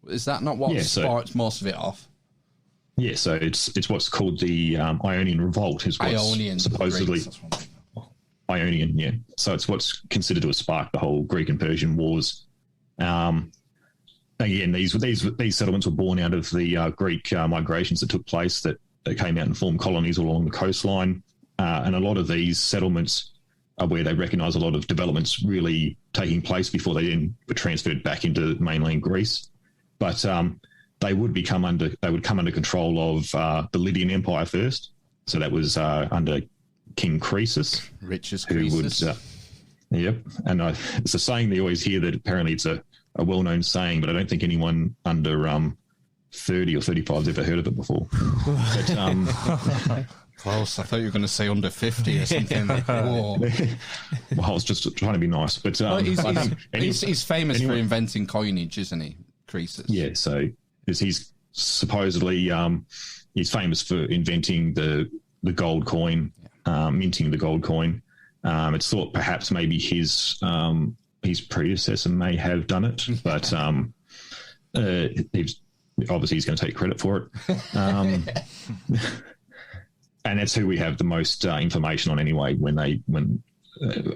Is that not what sparked most of it off? Yeah, so it's what's called the Ionian Revolt. Is what's Ionian, supposedly... Ionian, yeah. So it's what's considered to have sparked the whole Greek and Persian Wars. Again, these settlements were born out of the Greek migrations that took place that came out and formed colonies all along the coastline. And a lot of these settlements are where they recognise a lot of developments really taking place before they then were transferred back into mainland Greece. But they would come under control of the Lydian Empire first. So that was under King Croesus, Richest Croesus. Yep. And it's a saying they always hear that apparently it's a well-known saying, but I don't think anyone under 30 or 35 has ever heard of it before. But, close. I thought you were going to say under 50 or something. Well, I was just trying to be nice. But he's famous for inventing coinage, isn't he, Croesus? Yeah, so he's supposedly he's famous for inventing the gold coin. Minting the gold coin. It's thought perhaps maybe his predecessor may have done it, but he's going to take credit for it. And that's who we have the most information on anyway. When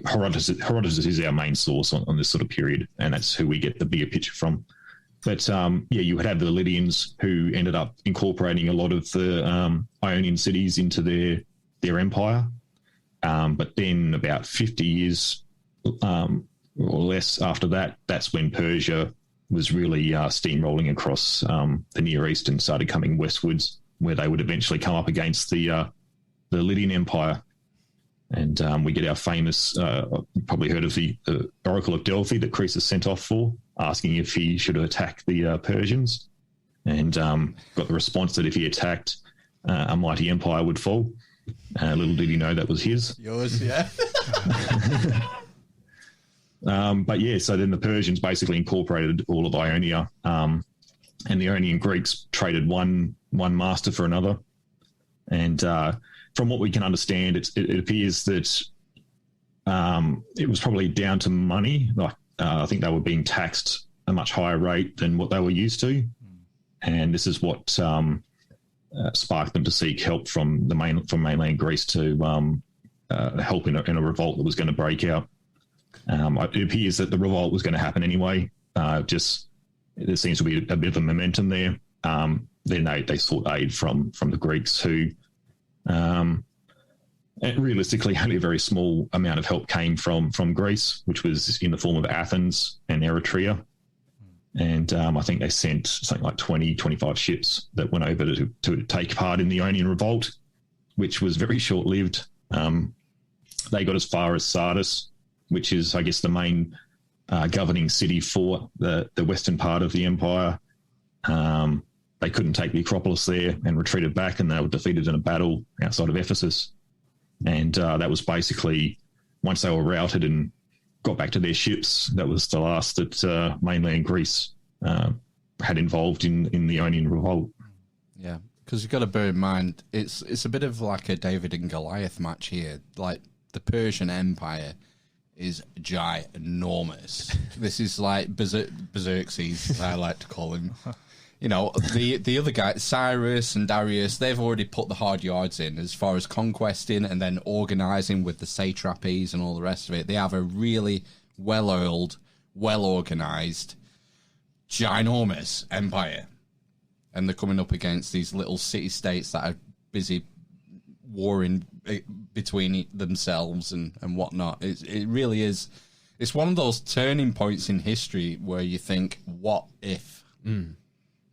Herodotus is our main source on this sort of period, and that's who we get the bigger picture from. But you would have the Lydians who ended up incorporating a lot of the Ionian cities into their empire. But then about 50 years or less after that, that's when Persia was really steamrolling across the Near East and started coming westwards, where they would eventually come up against the Lydian Empire. And we get our famous, you've probably heard of the Oracle of Delphi that Croesus sent off for, asking if he should attack the Persians, and got the response that if he attacked, a mighty empire would fall. Little did he know that was his. Yours, yeah. But yeah, so then the Persians basically incorporated all of Ionia, and the Ionian Greeks traded one master for another. And from what we can understand, it appears that it was probably down to money. Like I think they were being taxed a much higher rate than what they were used to, and this is what sparked them to seek help from mainland Greece to help in a revolt that was going to break out. It appears that the revolt was going to happen anyway, just there seems to be a bit of a momentum there. Then they sought aid from the Greeks, who realistically only a very small amount of help came from Greece, which was in the form of Athens and Eritrea. And I think they sent something like 20, 25 ships that went over to take part in the Ionian Revolt, which was very short-lived. They got as far as Sardis, which is, I guess, the main governing city for the western part of the empire. They couldn't take the Acropolis there and retreated back, and they were defeated in a battle outside of Ephesus. And that was basically, once they were routed and got back to their ships, that was the last that mainland Greece had involved in the Ionian Revolt. Yeah, because you've got to bear in mind, it's a bit of like a David and Goliath match here. Like, the Persian Empire is ginormous. This is like Xerxes, I like to call him. You know, the other guy, Cyrus and Darius, they've already put the hard yards in as far as conquesting and then organising with the satrapies and all the rest of it. They have a really well-oiled, well-organised, ginormous empire. And they're coming up against these little city-states that are busy warring between themselves and whatnot. It really is. It's one of those turning points in history where you think, what if?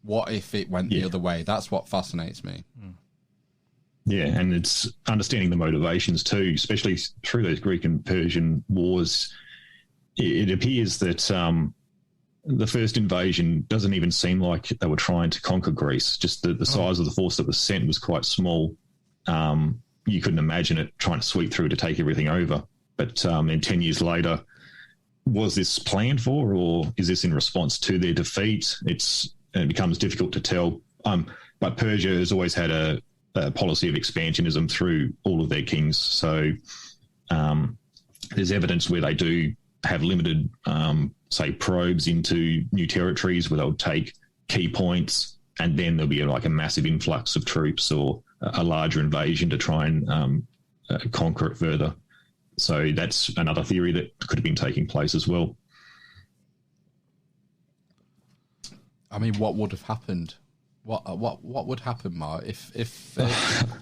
What if it went the other way? That's what fascinates me. Yeah, and it's understanding the motivations too, especially through those Greek and Persian wars. It appears that the first invasion doesn't even seem like they were trying to conquer Greece. Just the size of the force that was sent was quite small. You couldn't imagine it trying to sweep through to take everything over. But then 10 years later, was this planned for, or is this in response to their defeat? It becomes difficult to tell. But Persia has always had a policy of expansionism through all of their kings. So there's evidence where they do have limited, say, probes into new territories where they'll take key points, and then there'll be like a massive influx of troops or a larger invasion to try and conquer it further. So that's another theory that could have been taking place as well. I mean, what would have happened? What would happen, Mark, if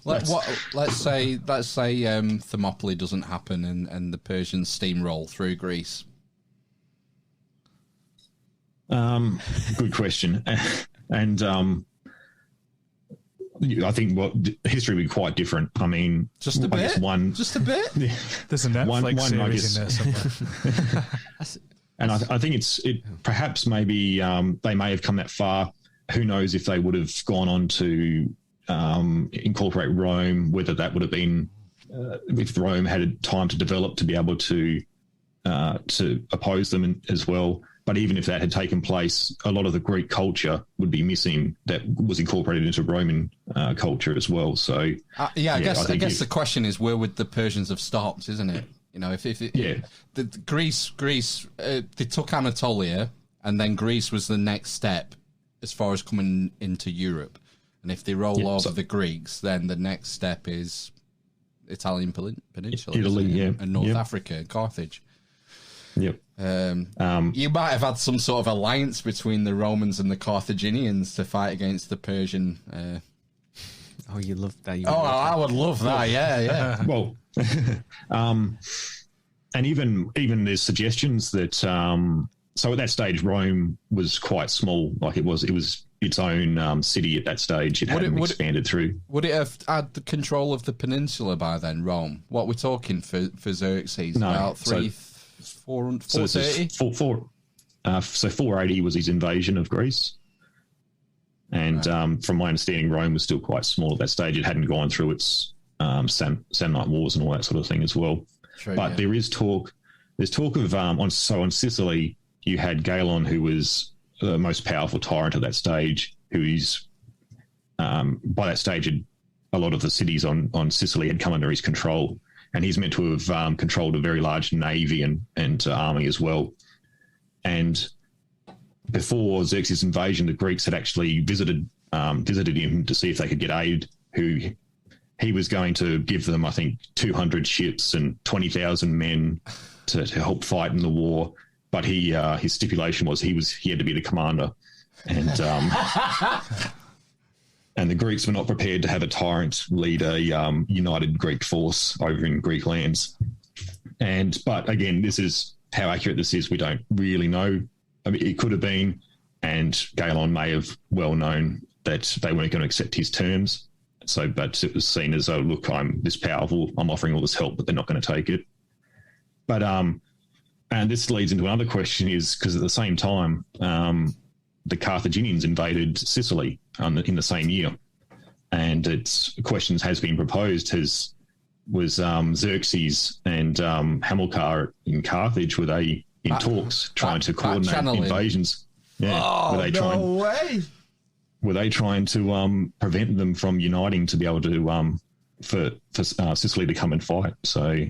let's say Thermopylae doesn't happen and the Persians steamroll through Greece? Good question, and I think history would be quite different. I mean, just a bit. Just a bit. There's a Netflix series in there somewhere. And I think it perhaps maybe they may have come that far. Who knows if they would have gone on to incorporate Rome, whether that would have been if Rome had time to develop to be able to oppose them as well. But even if that had taken place, a lot of the Greek culture would be missing that was incorporated into Roman culture as well. So I guess the question is, where would the Persians have stopped, isn't it? You know, the Greece, they took Anatolia, and then Greece was the next step as far as coming into Europe. And if they roll over the Greeks, then the next step is Italian Peninsula, Italy, and North Africa, Carthage. Yep. You might have had some sort of alliance between the Romans and the Carthaginians to fight against the Persian. Oh, you love that. I would love that. Yeah. Well, and even there's suggestions that so at that stage Rome was quite small. Like it was its own city at that stage. It hadn't expanded through. Would it have had the control of the peninsula by then, Rome? What we're talking for Xerxes? No, about 430? So 480 was his invasion of Greece. And from my understanding, Rome was still quite small at that stage. It hadn't gone through its Samnite Wars and all that sort of thing as well. True, but there is talk. There's talk of on Sicily, you had Galen, who was the most powerful tyrant at that stage. Who is by that stage, a lot of the cities on Sicily had come under his control, and he's meant to have controlled a very large navy and army as well. And before Xerxes' invasion, the Greeks had actually visited him to see if they could get aid. He was going to give them, I think, 200 ships and 20,000 men to help fight in the war. But his stipulation was he had to be the commander. And and the Greeks were not prepared to have a tyrant lead a united Greek force over in Greek lands. But again, this is how accurate this is. We don't really know. I mean, it could have been, and Galen may have well known that they weren't going to accept his terms. So, but it was seen as, oh, look, I'm this powerful, I'm offering all this help, but they're not going to take it. But and this leads into another question, is because at the same time, the Carthaginians invaded Sicily in the same year, and questions has been proposed. Was Xerxes and Hamilcar in Carthage, were they in talks trying to coordinate invasions? Yeah, were they trying to prevent them from uniting to be able to for Sicily to come and fight? So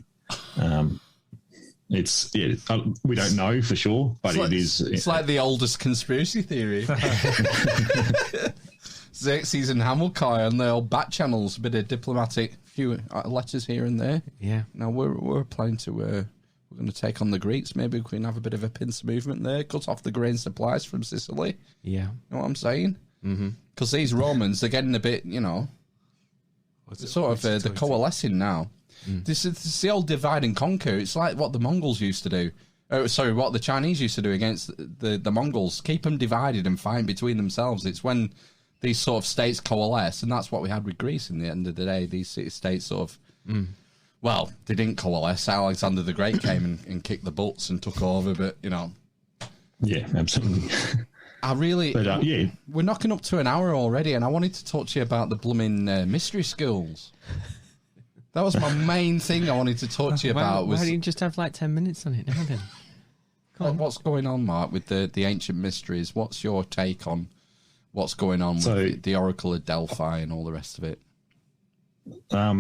we don't know for sure, but it's like the oldest conspiracy theory. Xerxes and Hamilcar and the old back channels, a bit of diplomatic, few letters here and there. Yeah. Now we're planning to we're going to take on the Greeks. Maybe we can have a bit of a pincer movement there, cut off the grain supplies from Sicily. Yeah. You know what I'm saying? Because these Romans, they're getting a bit, they're coalescing now. This is the old divide and conquer. It's like what the Mongols used to do. What the Chinese used to do against the Mongols. Keep them divided and fight between themselves. It's when these sort of states coalesce, and that's what we had with Greece in the end of the day. These city-states sort of, well, they didn't coalesce. Alexander the Great came and kicked the butts and took over, but, Yeah, absolutely. We're knocking up to an hour already, and I wanted to talk to you about the blooming mystery schools. That was my main thing I wanted to talk to you about. Why don't you just have like 10 minutes on it now then? What's going on, Mark, with the ancient mysteries? What's your take on what's going on with the Oracle of Delphi and all the rest of it?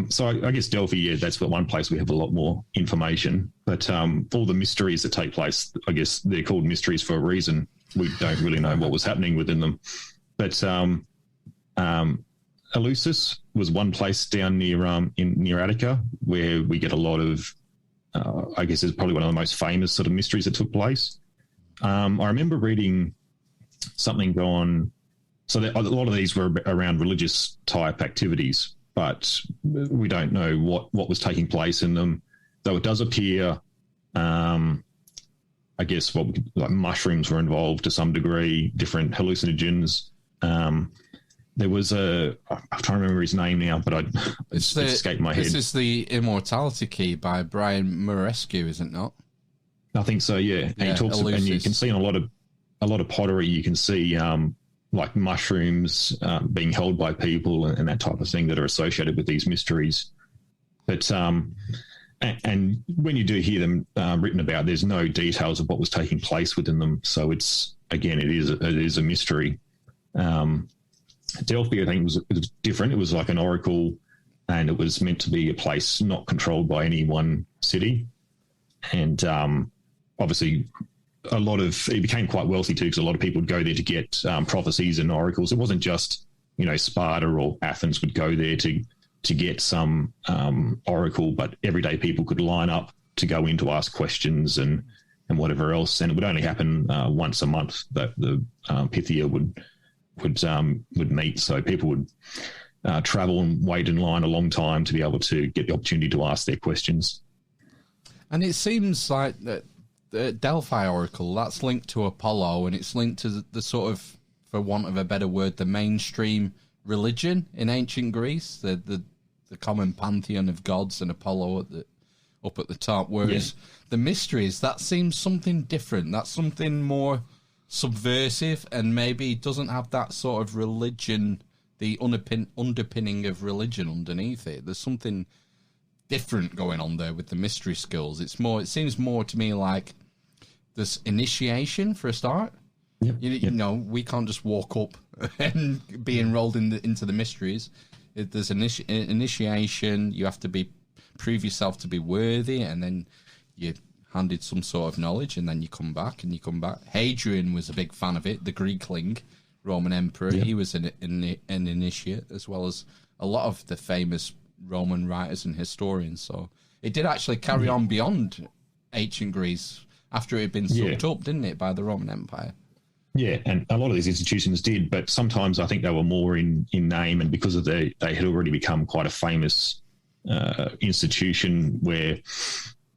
So I guess Delphi, that's the one place we have a lot more information. But all the mysteries that take place, I guess they're called mysteries for a reason. We don't really know what was happening within them. But Eleusis was one place down near Attica where we get a lot of, I guess it's probably one of the most famous sort of mysteries that took place. I remember reading something on, so a lot of these were around religious type activities, but we don't know what was taking place in them. Though it does appear, I guess like mushrooms were involved to some degree, different hallucinogens. There was I'm trying to remember his name now, but it's escaped my head. This is the Immortality Key by Brian Murescu, is it not? I think so. Yeah, and he talks about, and you can see in a lot of pottery, you can see like mushrooms being held by people and that type of thing that are associated with these mysteries. But and when you do hear them written about, there's no details of what was taking place within them. So it is a mystery. Delphi, I think, was different. It was like an oracle, and it was meant to be a place not controlled by any one city. And obviously, it became quite wealthy too, because a lot of people would go there to get prophecies and oracles. It wasn't just, Sparta or Athens would go there to get some oracle, but everyday people could line up to go in to ask questions and whatever else. And it would only happen once a month that the Pythia would meet, so people would travel and wait in line a long time to be able to get the opportunity to ask their questions. And it seems like the Delphi Oracle, that's linked to Apollo, and it's linked to the sort of, for want of a better word, the mainstream religion in ancient Greece, the common pantheon of gods and Apollo up at the top, whereas the mysteries, that seems something different. That's something more subversive, and maybe doesn't have that sort of religion, the underpinning of religion underneath it. There's something different going on there with the mystery schools. It seems more to me like this initiation for a start. You know, we can't just walk up and be enrolled into the mysteries. There's initiation. You have to prove yourself to be worthy, and then you handed some sort of knowledge, and then you come back. Hadrian was a big fan of it, the Greekling, Roman emperor. He was an initiate, as well as a lot of the famous Roman writers and historians. So it did actually carry on beyond ancient Greece after it had been sucked up, didn't it, by the Roman Empire? Yeah, and a lot of these institutions did, but sometimes I think they were more in name, and because of they had already become quite a famous institution where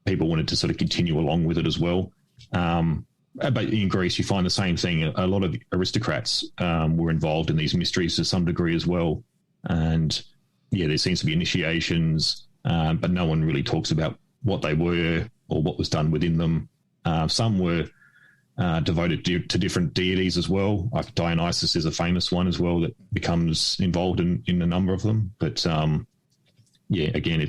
people wanted to sort of continue along with it as well. But in Greece, you find the same thing. A lot of aristocrats were involved in these mysteries to some degree as well. And yeah, there seems to be initiations, but no one really talks about what they were or what was done within them. Some were devoted to different deities as well. Like Dionysus is a famous one as well that becomes involved in a number of them. But yeah, again,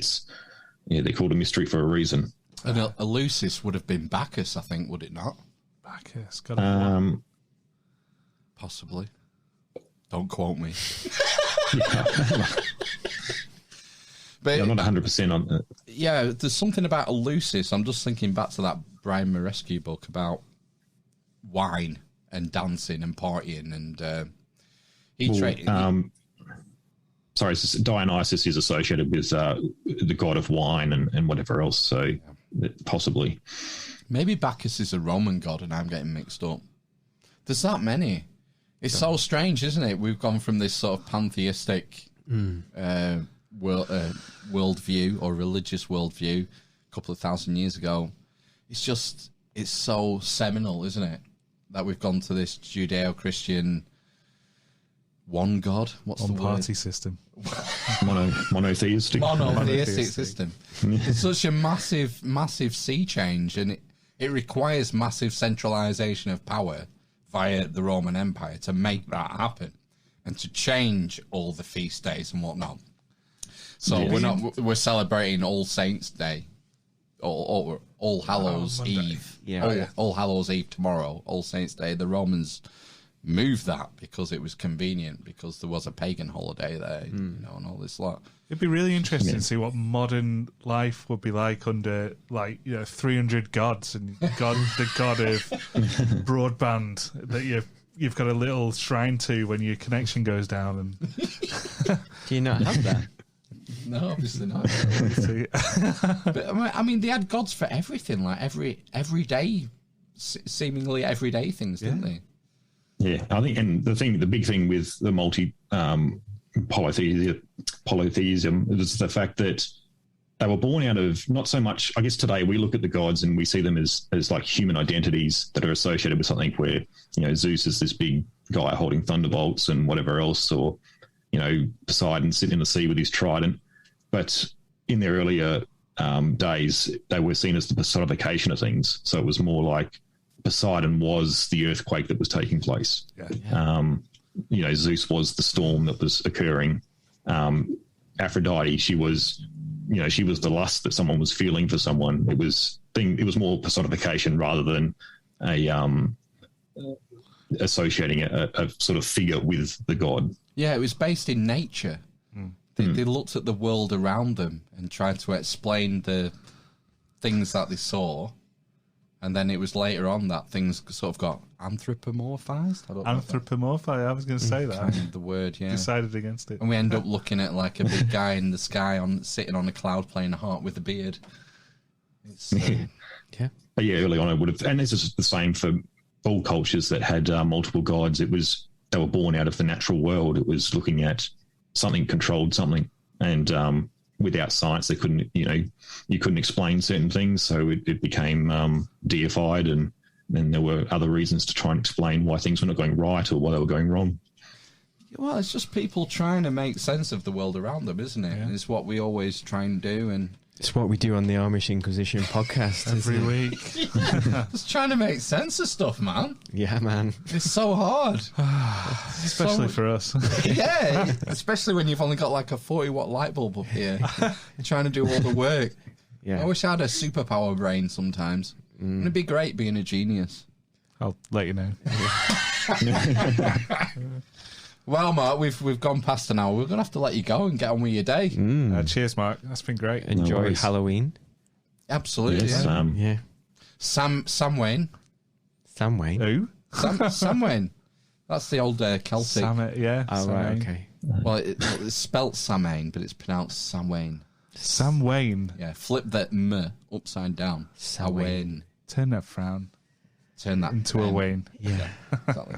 they're called a mystery for a reason. And Eleusis would have been Bacchus, I think, would it not? Bacchus, possibly. Don't quote me. But yeah, I'm not 100% on that. Yeah, there's something about Eleusis. I'm just thinking back to that Brian Marescu book about wine and dancing and partying, and sorry, Dionysus is associated with the god of wine and whatever else, so possibly. Maybe Bacchus is a Roman god and I'm getting mixed up. There's that many. It's so strange, isn't it? We've gone from this sort of pantheistic worldview or religious worldview a couple of thousand years ago. It's so seminal, isn't it? That we've gone to this Judeo-Christian one god. What's the word? One-party system. Monotheistic. Monotheistic system. It's such a massive, massive sea change, and it requires massive centralization of power via the Roman Empire to make that happen and to change all the feast days and whatnot. So we're celebrating All Saints Day or All Hallows Eve. Yeah. All Hallows Eve tomorrow, All Saints Day. The Romans moved that because it was convenient, because there was a pagan holiday there, and all this lot. It'd be really interesting to see what modern life would be like under 300 gods and the god of broadband that you've got a little shrine to when your connection goes down. And do you not have that? No, obviously not. But I mean, they had gods for everything, like everyday, seemingly everyday things, didn't they? Yeah, I think, and the big thing with the polytheism was the fact that they were born out of not so much. I guess today we look at the gods and we see them as like human identities that are associated with something. Where Zeus is this big guy holding thunderbolts and whatever else, or Poseidon sitting in the sea with his trident. But in their earlier days, they were seen as the personification of things. So it was more like Poseidon was the earthquake that was taking place. Zeus was the storm that was occurring. Aphrodite, she was the lust that someone was feeling for someone. It was more personification rather than associating a sort of figure with the god. Yeah, it was based in nature. They looked at the world around them and tried to explain the things that they saw. And then it was later on that things sort of got anthropomorphized. Anthropomorphized, I was going to say that. Kind of the word, yeah. Decided against it. And we end up looking at like a big guy in the sky sitting on a cloud playing a harp with a beard. It's, yeah. But yeah, early on it would have, and this is the same for all cultures that had multiple gods. They were born out of the natural world. It was looking at something controlled something, and without science, they couldn't, you couldn't explain certain things, so it became deified, and then there were other reasons to try and explain why things were not going right or why they were going wrong. Well, it's just people trying to make sense of the world around them, isn't it? Yeah. It's what we always try and do, and it's what we do on the Amish Inquisition podcast every week. Just trying to make sense of stuff, man. Yeah, man. It's so hard. Especially for us. Yeah, especially when you've only got like a 40-watt light bulb up here. You're trying to do all the work. Yeah. I wish I had a superpower brain sometimes. It'd be great being a genius. I'll let you know. Well, Mark, we've gone past an hour. We're going to have to let you go and get on with your day. Cheers, Mark. That's been great. Enjoy Halloween. Absolutely. Yes, yeah. Sam Wayne. Sam Wayne? Who? Sam Wayne. That's the old Celtic. Sam, yeah. Oh, right, okay. Well, it's spelt Samhain, but it's pronounced Sam Wayne. Sam Wayne. Yeah, flip that M upside down. Sam Wayne. Turn that frown. turn that into a Wayne. Yeah. Exactly.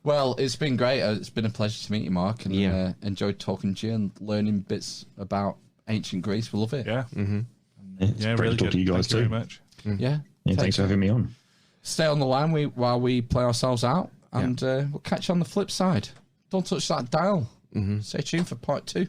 Well, it's been great. It's been a pleasure to meet you, Mark, and enjoyed talking to you and learning bits about ancient Greece. We love it. Yeah. Mm-hmm. It's great really to talk good. to you guys Thank you too. very much. Yeah. Thanks for having me on. Stay on the line while we play ourselves out, and we'll catch you on the flip side. Don't touch that dial. Stay tuned for part 2.